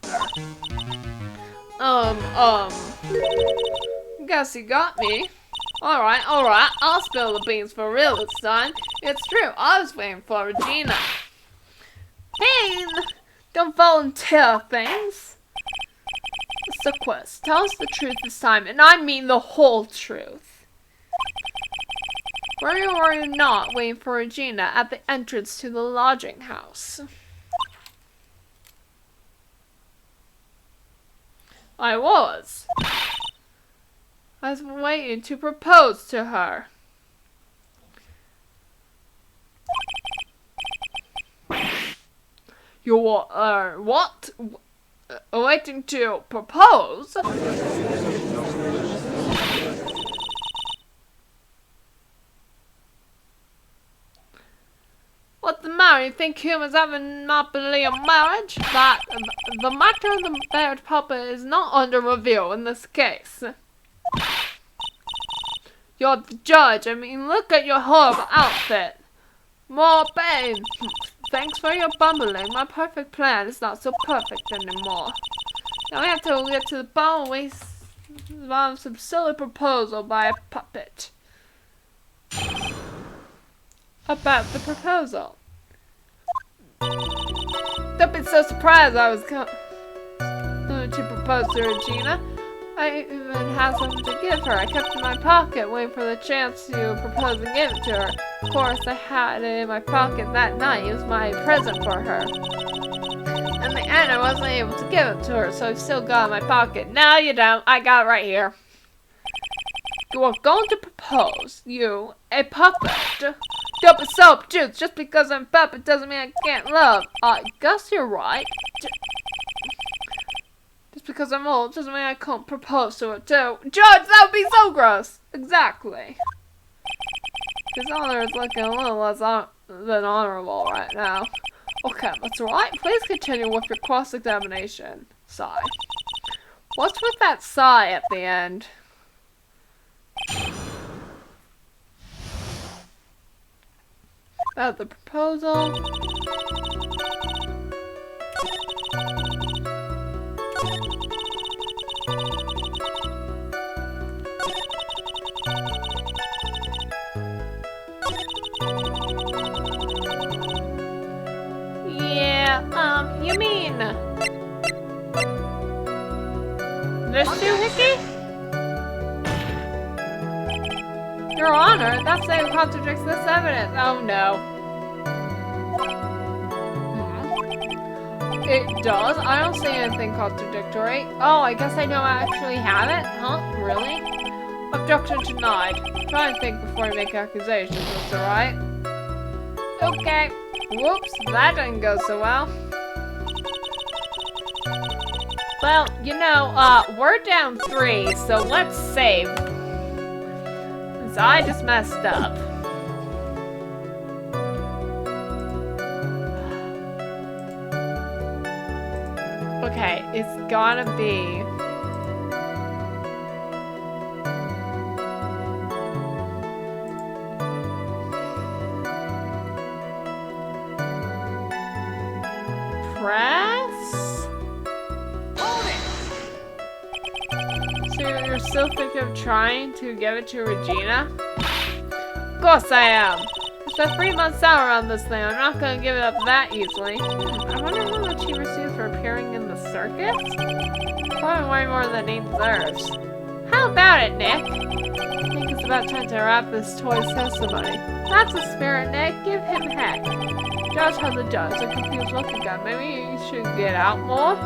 Guess you got me. Alright, I'll spill the beans for real this time. It's true, I was waiting for Regina. Hey, don't volunteer things. Mr. Quest, tell us the truth this time, and I mean the whole truth. Were you or you not waiting for Regina at the entrance to the lodging house? I was. I was waiting to propose to her. You were, what? Waiting to propose? What's the matter? You think humans have a monopoly on marriage? That the matter of the married puppet is not under review in this case. You're the judge. I mean, look at your horrible outfit. More pain. Thanks for your bumbling. My perfect plan is not so perfect anymore. Now we have to get to the bottom of some silly proposal by a puppet. About the proposal. Don't be so surprised I was going to propose to Regina. I even had something to give her. I kept it in my pocket, waiting for the chance to propose and give it to her. Of course, I had it in my pocket that night. It was my present for her. In the end, I wasn't able to give it to her, so I've still got it in my pocket. No, you don't. I got it right here. You are going to propose, you, a puppet. Don't be so obtuse. Just because I'm a puppet doesn't mean I can't love. I guess you're right. Just because I'm old doesn't mean I can't propose to it too. Judge, that would be so gross. Exactly. His honor is looking a little less than honorable right now. Okay, that's right. Please continue with your cross-examination. Sigh. What's with that sigh at the end? About the proposal. Yeah, you mean this doohickey? Your Honor, that statement contradicts this evidence. Oh no. It does? I don't see anything contradictory. Oh, I guess I don't actually have it? Huh? Really? Objection denied. Try and think before you make accusations, Mr. Wright. Okay. Whoops, that didn't go so well. Well, you know, we're down 3, so let's save. Since I just messed up. Okay, it's gotta be... Press? Hold it! So you're still thinking of trying to give it to Regina? Of course I am! It's a 3-month salary on this thing. I'm not gonna give it up that easily. I wonder how much he receives for appearing in the circus? Probably way more than he deserves. How about it, Nick? I think it's about time to wrap this toy's testimony. That's the spirit, Nick. Give him heck. Judge has a judge, a confused look again. Maybe you should get out more?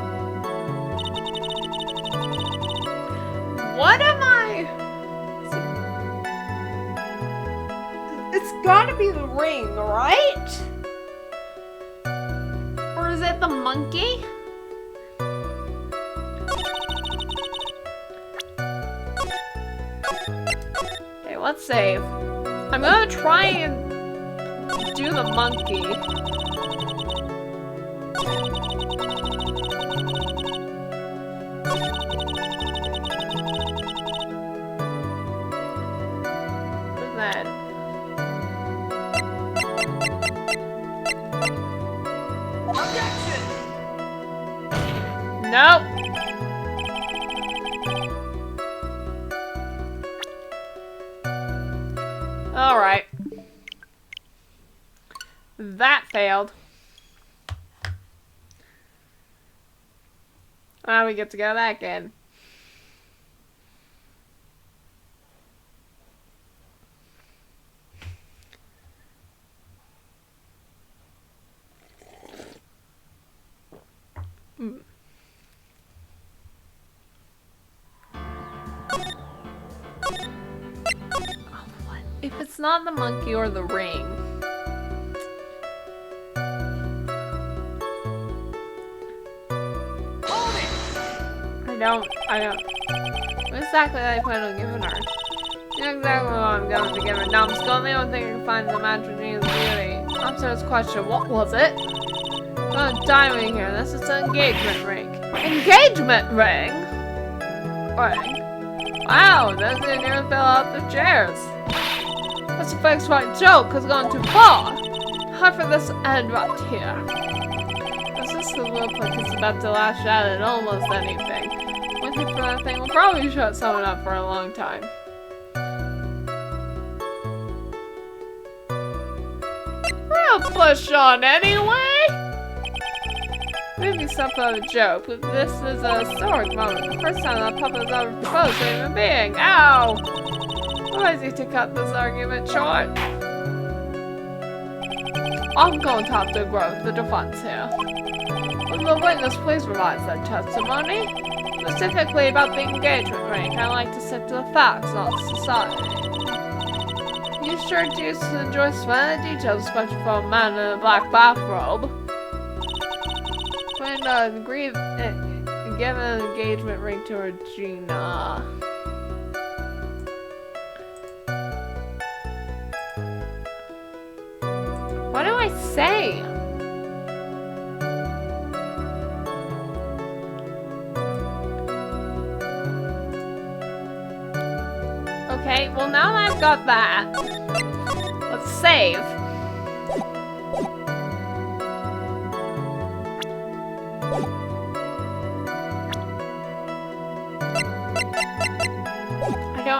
What am I? It's gotta be the ring, right? Or is it the monkey? Okay, let's save. I'm gonna try and do the monkey. What's that? Objection! Nope. All right. That failed. Now we get to go back in. If it's not the monkey or the ring. Hold it! I don't. What exactly did I plan on giving her? You know exactly what I'm going to give her. Numbskull, the only thing I can find in the match Gina's beauty. Answer this question, what was it? Oh, diamond here. This is an engagement ring. Engagement ring? Ring? Wow, that's the nearly fell out the chairs. That's a fixed right joke has gone too far. Time for this end right here. This is the look like it's about to lash out at almost anything. Waiting for that thing will probably shut someone up for a long time. We'll push on anyway! Maybe something of a joke, but this is a historic moment. The first time that puppet has ever proposed to a human being. Ow! Why is he to cut this argument short? I'm going to have to agree with the defense here. Will the witness please provide their testimony? Specifically about the engagement ring, I like to stick to the facts, not society. You sure do enjoy spending the details, especially for a man in a black bathrobe. When give an engagement ring to Regina. What do I say? Okay, well now that I've got that, let's save.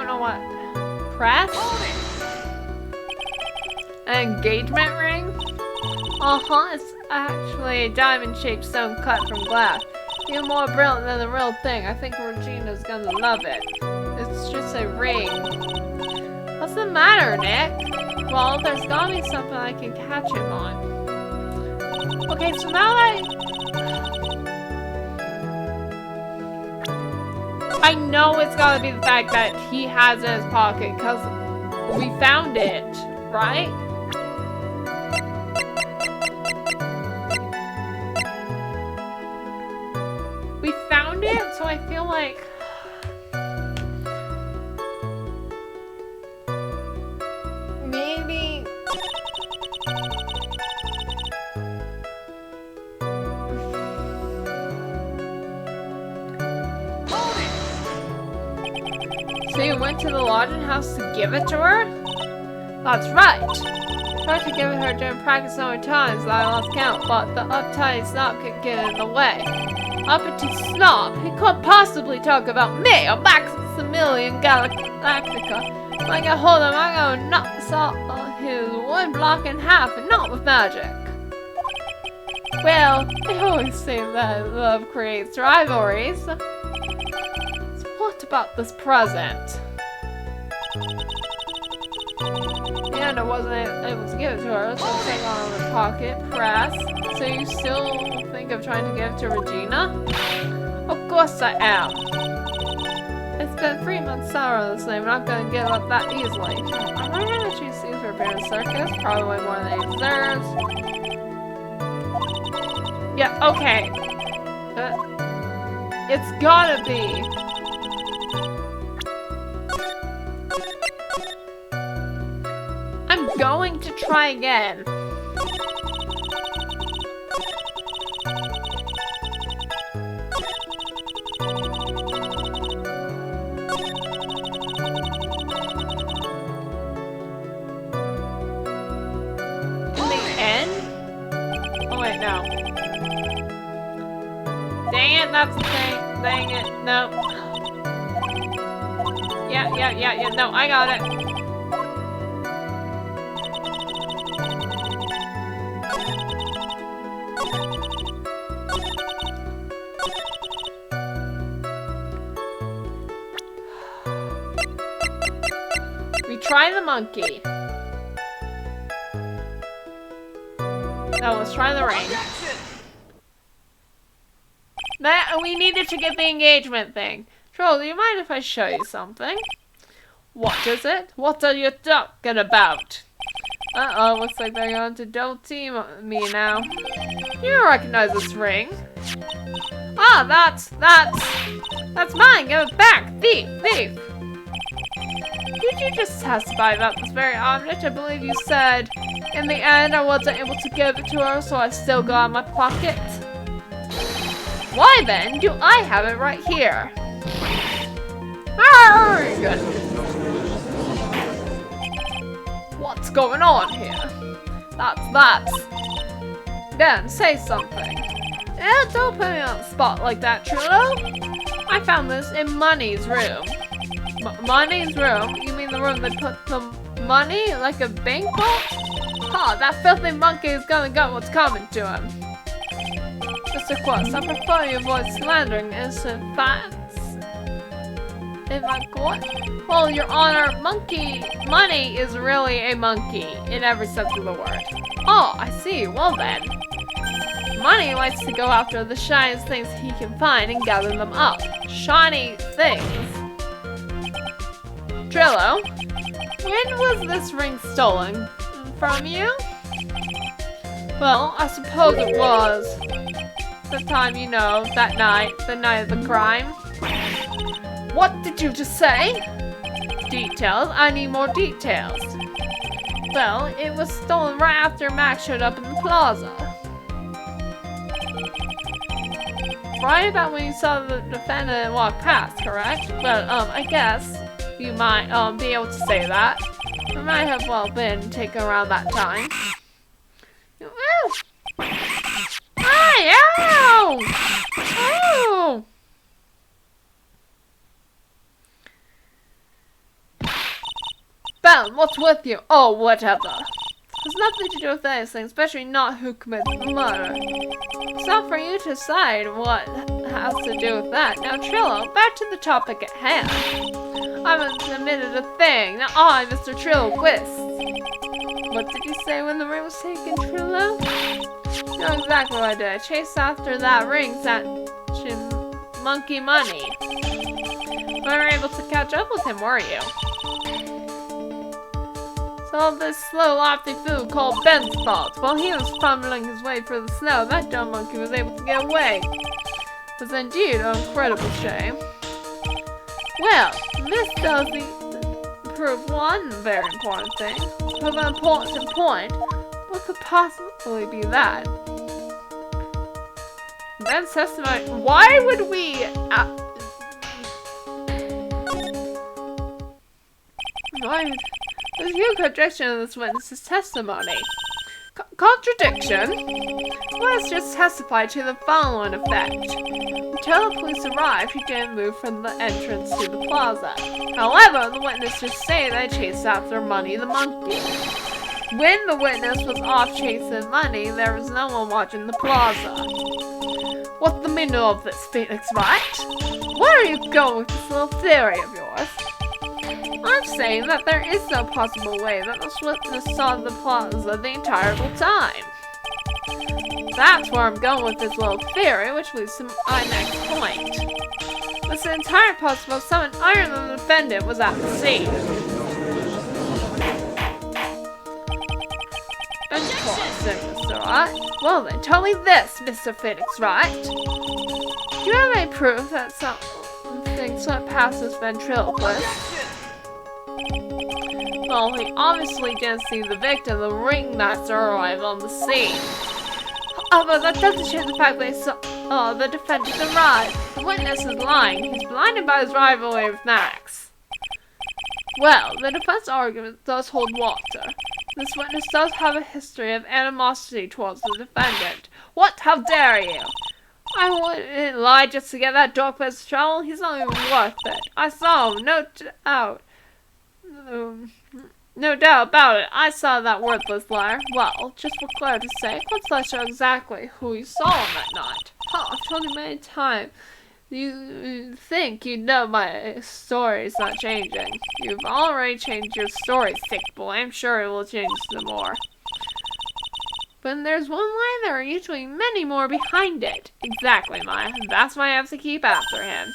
don't know what. Press? Hold it. An engagement ring? It's actually a diamond-shaped stone cut from glass. Even more brilliant than the real thing. I think Regina's gonna love it. It's just a ring. What's the matter, Nick? Well, there's gotta be something I can catch him on. Okay, so now I know it's gotta be the fact that he has it in his pocket, because we found it, right? We found it, so I feel like... maybe... So you went to the lodging house to give it to her? That's right. Tried to give it her during practice so many times that I lost count, but the uptight snob could get in the way. Uppity snob? He couldn't possibly talk about me or Maximilian Galactica. When I get hold of him, I'm gonna knock his one block in half, and not with magic. Well, they always say that love creates rivalries. So what about this present? And I wasn't able to give it to her, so I took it out of the pocket, press. So you still think of trying to give it to Regina? Of course I am. I spent 3 months sour on this thing. I'm not gonna give up that easily. I wonder how much she sees for Baron Circus. Probably more than he deserves. Yeah, okay. It's gotta be. I'm going to try again. In the end? Oh wait, no. Dang it, that's the thing. Dang it, no. Yeah, no, I got it. Try the monkey. Now let's try the ring. We needed to get the engagement thing. Troll, do you mind if I show you something? What is it? What are you talking about? Uh-oh, looks like they're going to double team me now. You recognize this ring? Ah, that's mine. Give it back. Thief. Did you just testify about this very object? I believe you said, in the end, I wasn't able to give it to her, so I still got it in my pocket. Why then do I have it right here? Arrgh! What's going on here? That's. Then, say something. Don't put me on the spot like that, Tilo. I found this in Money's room. Money's room? You mean the room they put the money? Like a bank vault? Ha, that filthy monkey is gonna get what's coming to him. Mr. Quest, I prefer you avoid slandering innocent facts. In my court? Well, Your Honor, Money is really a monkey, in every sense of the word. Oh, I see. Well then. Money likes to go after the shiniest things he can find and gather them up. Shiny things. Tilo, when was this ring stolen? From you? Well, I suppose it was. The time, you know, that night, the night of the crime. What did you just say? Details? I need more details. Well, it was stolen right after Max showed up in the plaza. Right about when you saw the defendant walk past, correct? Well, I guess you might be able to say that. It might have well been taken around that time. Ow! Ow! Ow! down! What's with you? Oh, whatever. Has nothing to do with anything, especially not who committed the murder. It's not for you to decide what has to do with that. Now, Trillo, back to the topic at hand. I haven't admitted a thing. Now, I, Mr. Trillo, whist. What did you say when the ring was taken, Trillo? You know exactly what I did. I chased after that ring, snatching monkey money. You weren't able to catch up with him, were you? So this slow, lofty fool called Ben's fault. While he was fumbling his way through the snow, that dumb monkey was able to get away. It was indeed an incredible shame. Well, this does prove one very important thing. Prove an important point. What could possibly be that? Ben's testimony. Why would we? Why? There's a huge contradiction in this witness's testimony. Contradiction? Let's just testify to the following effect. Until the police arrived, he didn't move from the entrance to the plaza. However, the witnesses say they chased after Money the monkey. When the witness was off chasing Money, there was no one watching the plaza. What's the meaning of this, Phoenix, Wright? Where are you going with this little theory of yours? I'm saying that there is no possible way that this witness saw the plaza the entire time. That's where I'm going with this little theory, which leads to my next point. It's entirely possible someone other than the defendant was at the scene. Interesting, Mr. Wright. Well then, tell me this, Mr. Phoenix Wright. Do you have any proof that something slipped past this ventriloquist? Well, he obviously didn't see the victim, the ringmaster, arrive on the scene. However, that doesn't change the fact that he saw the defendant arrive. The witness is lying. He's blinded by his rivalry with Max. Well, the defense argument does hold water. This witness does have a history of animosity towards the defendant. What? How dare you? I wouldn't lie just to get that dog place trouble. He's not even worth it. I saw him, no doubt. No doubt about it. I saw that worthless liar. Well, just for clarity's sake, let's let you know exactly who you saw him that night. I've told you many times. You think you know my story's not changing. You've already changed your story, sick boy. I'm sure it will change some more. When there's one lie, there are usually many more behind it. Exactly, Maya. That's why I have to keep after him.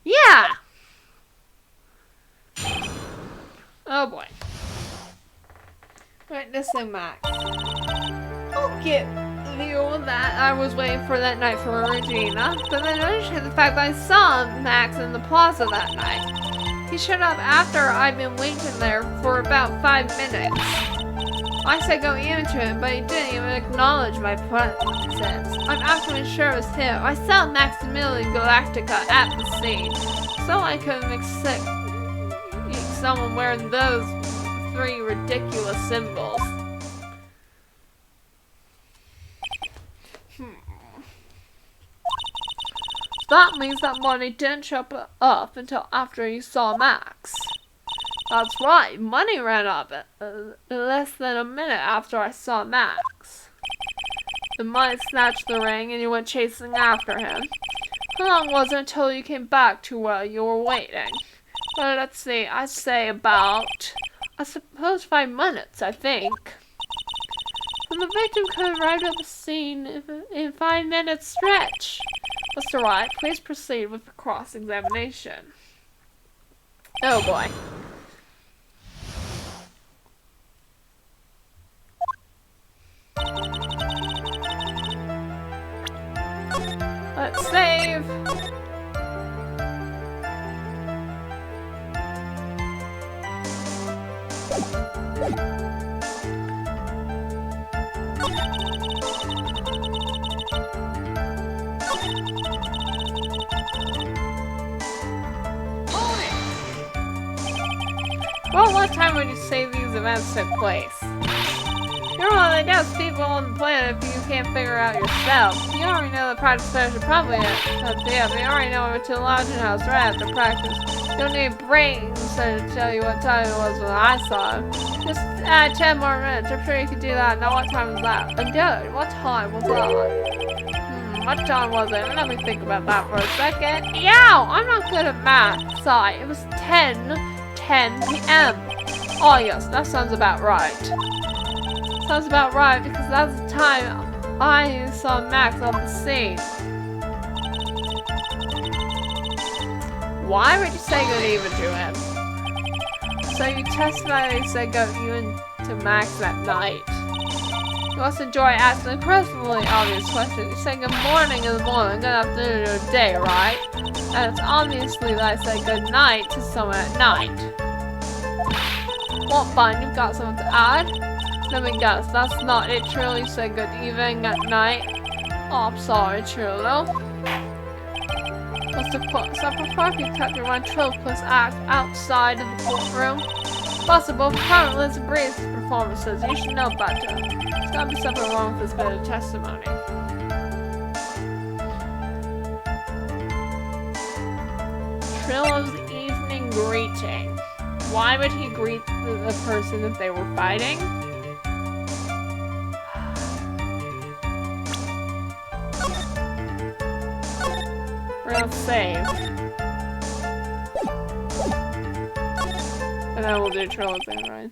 Yeah! Oh boy. Right, this thing, Max. I'll give you that I was waiting for that night for Regina, but then understand the fact that I saw Max in the plaza that night. He showed up after I'd been waiting there for about 5 minutes. I said go into him, but he didn't even acknowledge my presence. I'm absolutely sure it was him. I saw Maximilian Galactica at the scene, so I couldn't expect someone wearing those 3 ridiculous symbols. That means that Money didn't show up until after you saw Max. That's right, Money ran up less than a minute after I saw Max. The Money snatched the ring and you went chasing after him. How long was it until you came back to where you were waiting? Well, let's see, I'd say about, I suppose 5 minutes, I think. And the victim could have arrived at the scene in 5 minutes stretch. Mr. Wright, please proceed with the cross-examination. Oh boy. Let's save. Well, what time would you say these events took place? You're one of the dumbest people on the planet if you can't figure out yourself. You already know the practice session probably yeah, but you already know over to the lodging house right after practice. You'll need brains to tell you what time it was when I saw him. Just add 10 more minutes. I'm sure you could do that. Now what time was that? Dude, what time was that? What time was it? Let me think about that for a second. Yow! I'm not good at math. Sorry, it was 10 p.m. Oh yes, that sounds about right. Sounds about right because that's the time I saw Max on the scene. Why would you say good even to him? So you testified that you said good even to Max that night. You also enjoy asking incredibly obvious questions. You say good morning in the morning, good afternoon in the day, right? And it's obviously that I say good night to someone at night. Well, fine, you've got something to add? Let me guess, that's not it, Tilo. You say good evening at night? Oh, I'm sorry, Tilo. What's the quote? So before you cut your ventriloquist act outside of the courtroom? Possible for Carlin's Breeze's performances. You should know better. There's gotta be something wrong with this bit of testimony. Trilo's evening greeting. Why would he greet the person if they were fighting? We're gonna save. And then we'll do Trilo's thing, right?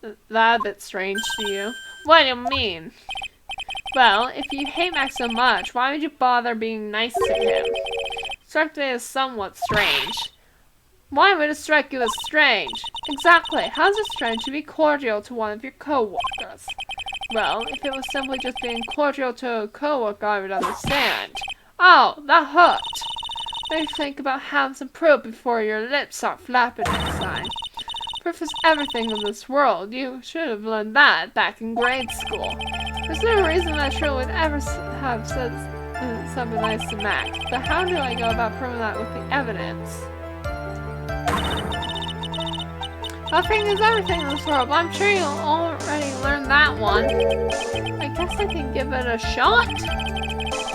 Is that a bit strange to you? What do you mean? Well, if you hate Max so much, why would you bother being nice to him? Struck me as somewhat strange. Why would it strike you as strange? Exactly. How is it strange to be cordial to one of your co-workers? Well, if it was simply just being cordial to a co-worker, I would understand. Oh, that hurt. Maybe think about having some proof before your lips start flapping next time. Proof is everything in this world. You should have learned that back in grade school. There's no reason that Trill would ever have said something nice to Max. But how do I go about proving that with the evidence? Nothing is everything in this world, but I'm sure you'll already learn that one. I guess I can give it a shot.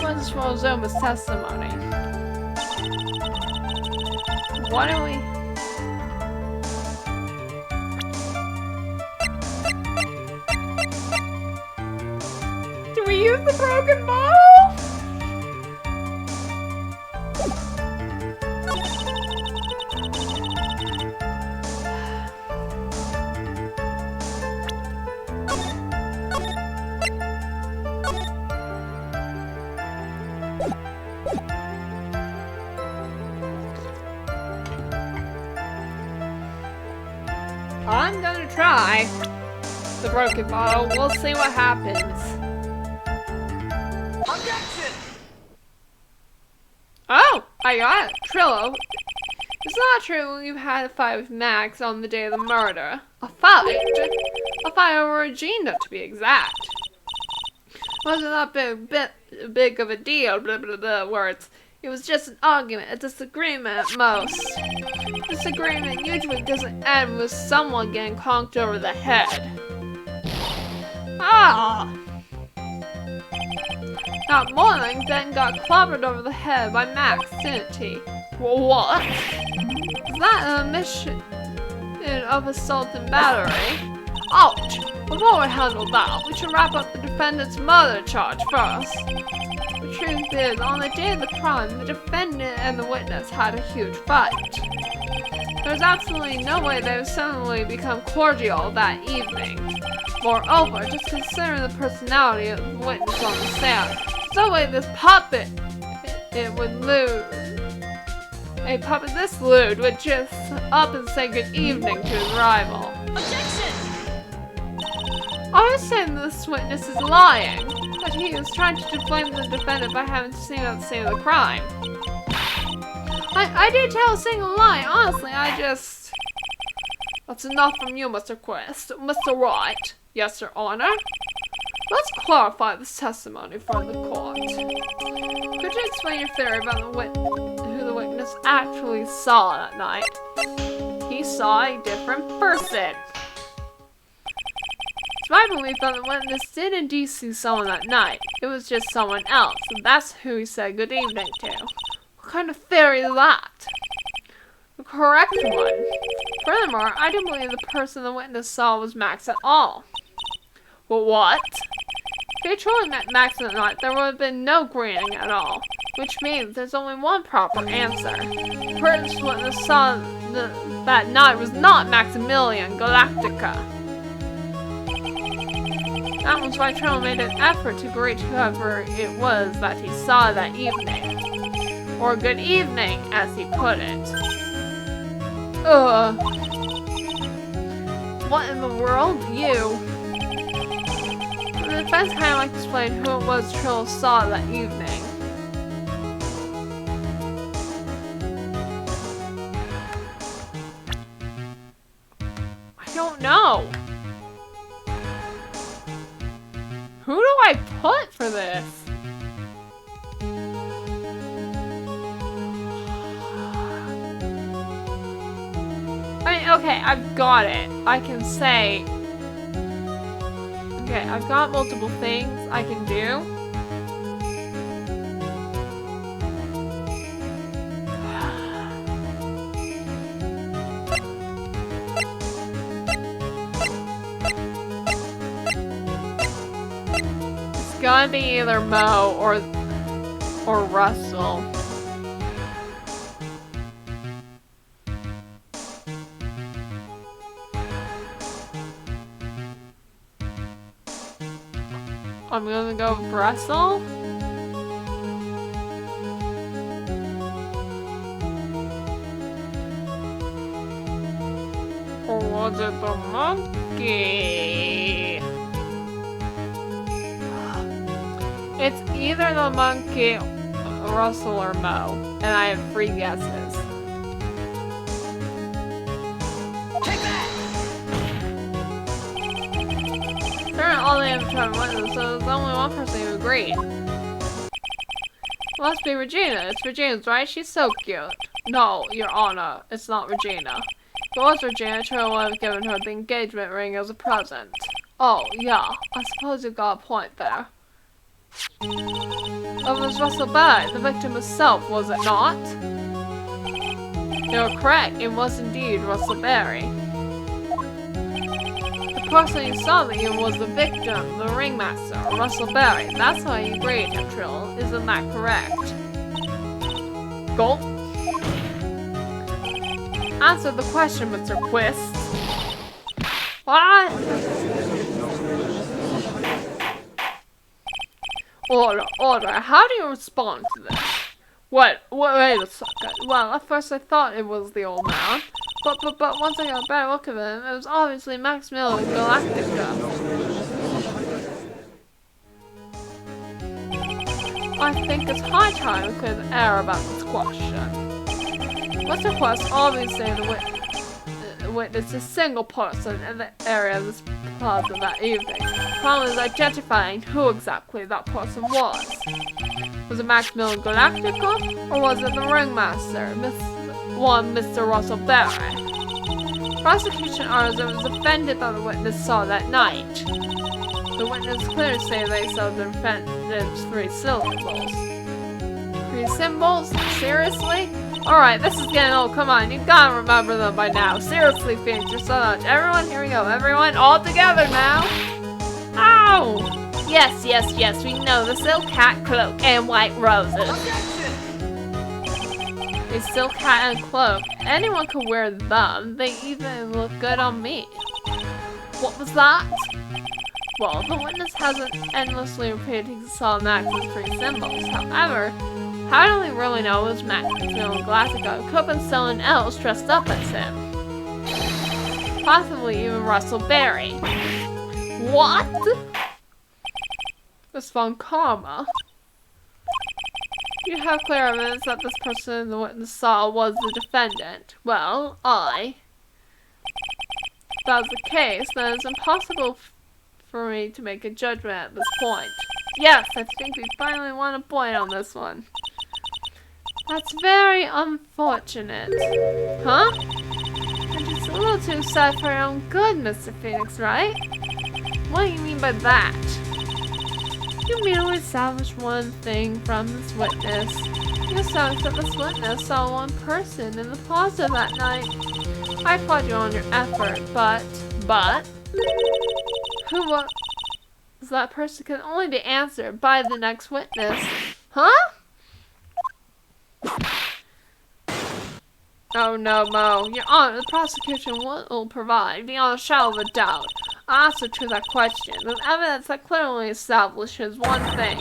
Let's roll Zoma's testimony. What do we... Do we use the broken bottle? I'm gonna try the broken bottle. We'll see what happens. Objection! Oh, I got it. Tilo. It's not true you've had a fight with Max on the day of the murder. A fight? A fight over Regina, to be exact. Wasn't that big of a deal, blah blah blah words. It was just an argument, a disagreement at most. Disagreement usually doesn't end with someone getting conked over the head. Ah! That morning, Ben got clobbered over the head by Max, didn't he? What? Is that an admission of assault and battery? Ouch! Before we handle that, we should wrap up the defendant's murder charge first. The truth is, on the day of the crime, the defendant and the witness had a huge fight. There's absolutely no way they would suddenly become cordial that evening. Moreover, just considering the personality of the witness on the stand, there's no way this puppet would lose. A puppet this lewd would just up and say good evening to his rival. Objection! I was saying this witness is lying, but he is trying to defame the defendant by having seen at the scene of the crime. I didn't tell a single lie, honestly, That's enough from you, Mr. Quest. Mr. Wright. Yes, Your Honor. Let's clarify this testimony from the court. Could you explain your theory about who the witness actually saw that night? He saw a different person. It's my belief that the witness did indeed see someone that night. It was just someone else, and that's who he said good evening to. What kind of theory is that? The correct one. Furthermore, I don't believe the person the witness saw was Max at all. Well, what? If he truly met Max that night, there would have been no greening at all. Which means there's only one proper answer. The person the witness saw that night was not Maximilian Galactica. That was why Tilo made an effort to greet whoever it was that he saw that evening. Or good evening, as he put it. Ugh. What in the world? You. The defense kind of like to explain who it was Tilo saw that evening. I don't know. Who do I put for this? I mean, okay, I've got it. I can say... Okay, I've got multiple things I can do. It's gotta be either Mo or Russell. I'm gonna go with Russell. Or was it the monkey? It's either the monkey, Russell, or Mo. And I have 3 guesses. All they ever tried to witness, so there's only one person who agreed. Must be Regina. It's Regina's, right? She's so cute. No, Your Honor, it's not Regina. If it was Regina, Tilo would have given her the engagement ring as a present. Oh, yeah. I suppose you've got a point there. It was Russell Barry, the victim himself, was it not? You're correct. It was indeed Russell Barry. The person you saw that you was the victim, the ringmaster, Russell Barry. That's why you agreed him, Tilo. Isn't that correct? Gulp. Answer the question, Mr. Quist. What? Order. How do you respond to this? Wait a second. Well, at first I thought it was the old man. But once I got a better look at him, it was obviously Maximilian Galactica. I think it's high time we clear the air about this question. Mr. Quest obviously witnessed a single person in the area of this plaza that evening. The problem is identifying who exactly that person was. Was it Maximilian Galactica, or was it the ringmaster, Mr. Russell Barry? Prosecution argues it was offended that the witness saw that night. The witness clearly stated they saw the defendant's 3 syllables. 3 symbols? Seriously? Alright, this is getting old. Come on, you gotta remember them by now. Seriously, Phoenix, you're so much. Everyone, here we go. Everyone, all together now. Ow! Yes, we know the silk hat, cloak, and white roses. A silk hat and cloak. Anyone could wear them. They even look good on me. What was that? Well, the witness hasn't endlessly repeated he saw Max's 3 symbols. However, how do we really know it was Maximilian Galactica? It could have been someone else dressed up as him. Possibly even Russell Barry. What? Miss Von Karma. You have clear evidence that this person the witness saw was the defendant. Well, if that's the case, then it's impossible for me to make a judgment at this point. Yes, I think we finally won a point on this one. That's very unfortunate. Huh? You're just a little too sad for your own good, Mr. Phoenix, right? What do you mean by that? You merely salvaged one thing from this witness. You sound that this witness saw one person in the plaza that night. I applaud you on your effort, but, who was that person can only be answered by the next witness. Huh? Oh no, Mo. Your Honor, the prosecution will provide, beyond a shadow of a doubt, an answer to that question, with evidence that clearly establishes one thing.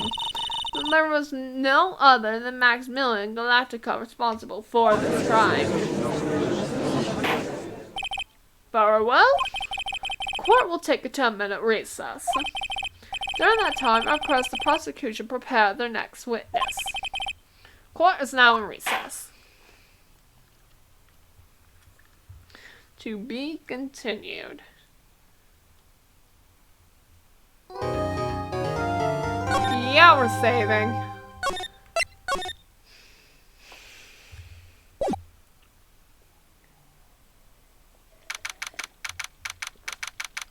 That there was no other than Maximilian Galactica responsible for this crime. Very well. Court will take a 10-minute recess. During that time, I request the prosecution prepare their next witness. Court is now in recess. To be continued. Yeah, we're saving.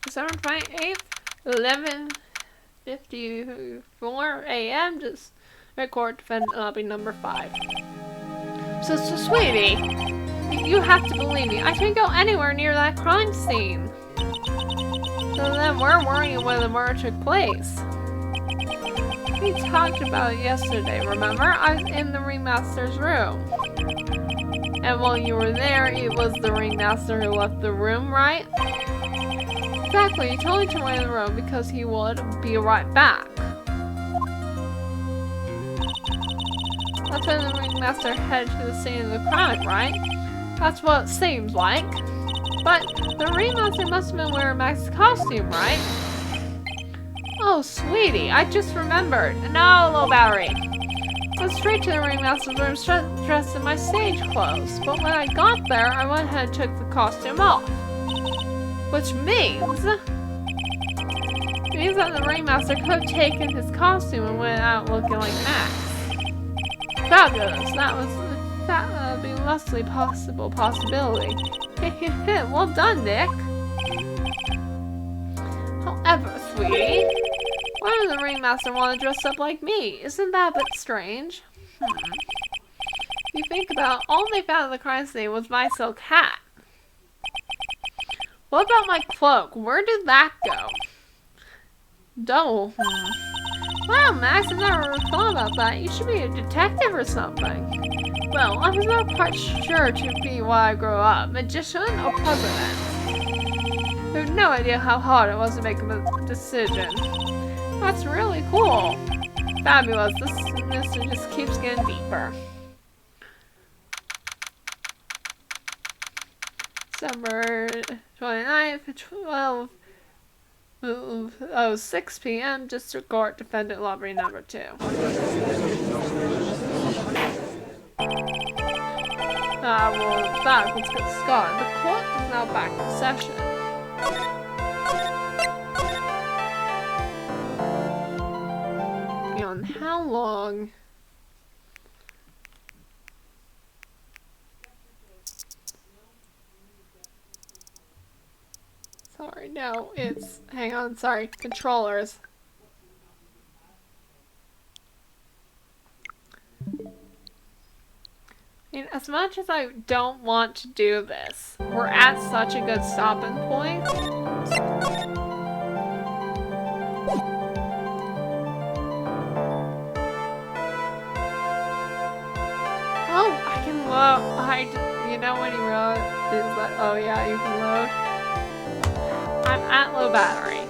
December 28th, 11:54 a.m. Just record defendant lobby number 5. So, sweetie, you have to believe me. I can't go anywhere near that crime scene. So then where were you when the murder took place? We talked about it yesterday, remember? I was in the ringmaster's room. And while you were there, it was the ringmaster who left the room, right? Exactly, he told me to wait in the room because he would be right back. That's when the ringmaster headed to the scene of the crime, right? That's what it seems like. But the ringmaster must have been wearing Max's costume, right? Oh, sweetie, I just remembered. No, low battery. I went straight to the ringmaster's room dressed in my stage clothes. But when I got there, I went ahead and took the costume off. Which means that the ringmaster could have taken his costume and went out looking like Max. Fabulous. That would be a lessly possibility. Well done, Nick. However, sweetie, why would the ringmaster want to dress up like me? Isn't that a bit strange? You think about it, all they found at the crime scene was my silk hat. What about my cloak? Where did that go? Wow, Max, I never thought about that. You should be a detective or something. Well, I was not quite sure to be what I grew up, magician or president. I have no idea how hard it was to make a decision. That's really cool. Fabulous. This mystery just keeps getting deeper. December 29th, 6 p.m. District Court, Defendant Lobby number 2. Well, back. Let's get started. The court is now back in session. And how long? Sorry, no, it's, hang on, sorry, controllers. And as much as I don't want to do this, we're at such a good stopping point. Oh, I can load, you know when you load, is that, oh yeah, you can load. I'm at low battery.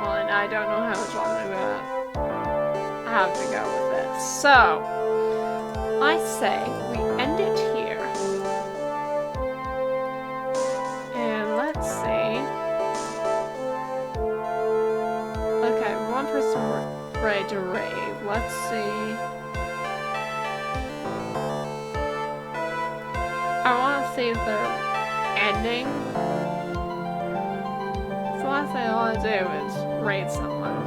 Well, and I don't know how much longer I'm gonna have to go with this. So, I say we end it here. And let's see. Okay, one person ready to rave. Let's see. I want to see if they're ending. The last thing I want to do is raid someone.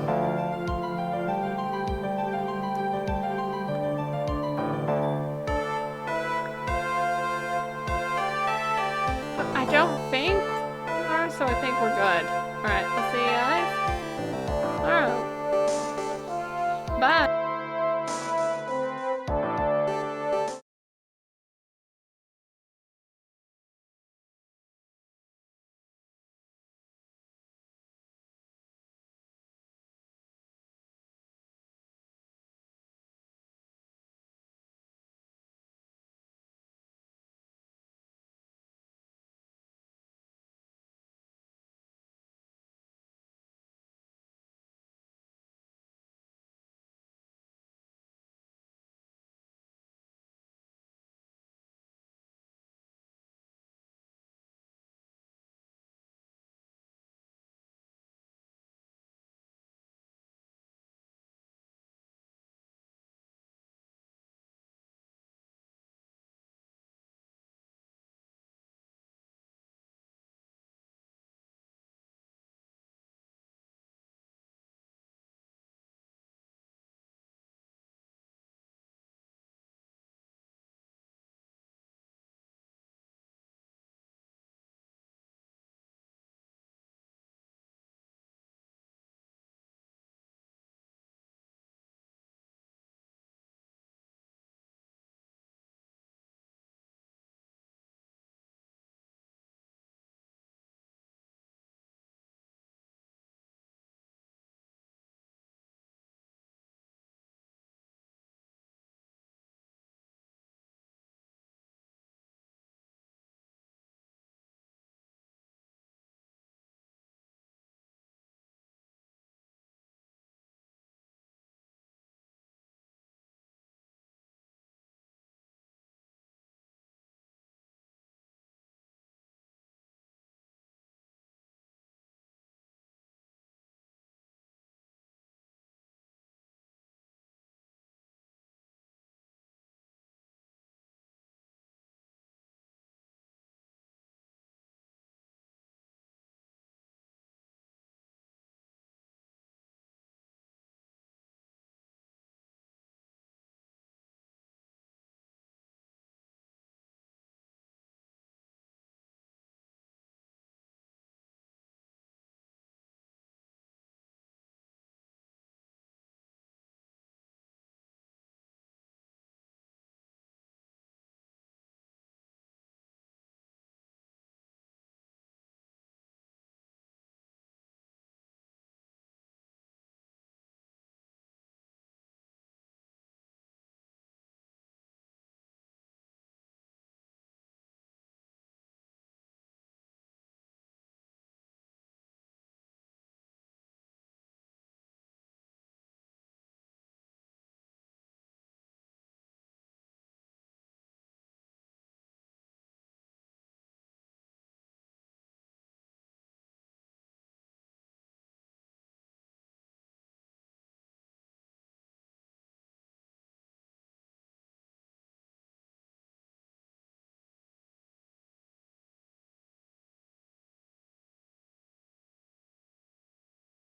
But I don't think we are, so I think we're good. Alright, I'll see you guys. Alright. Bye.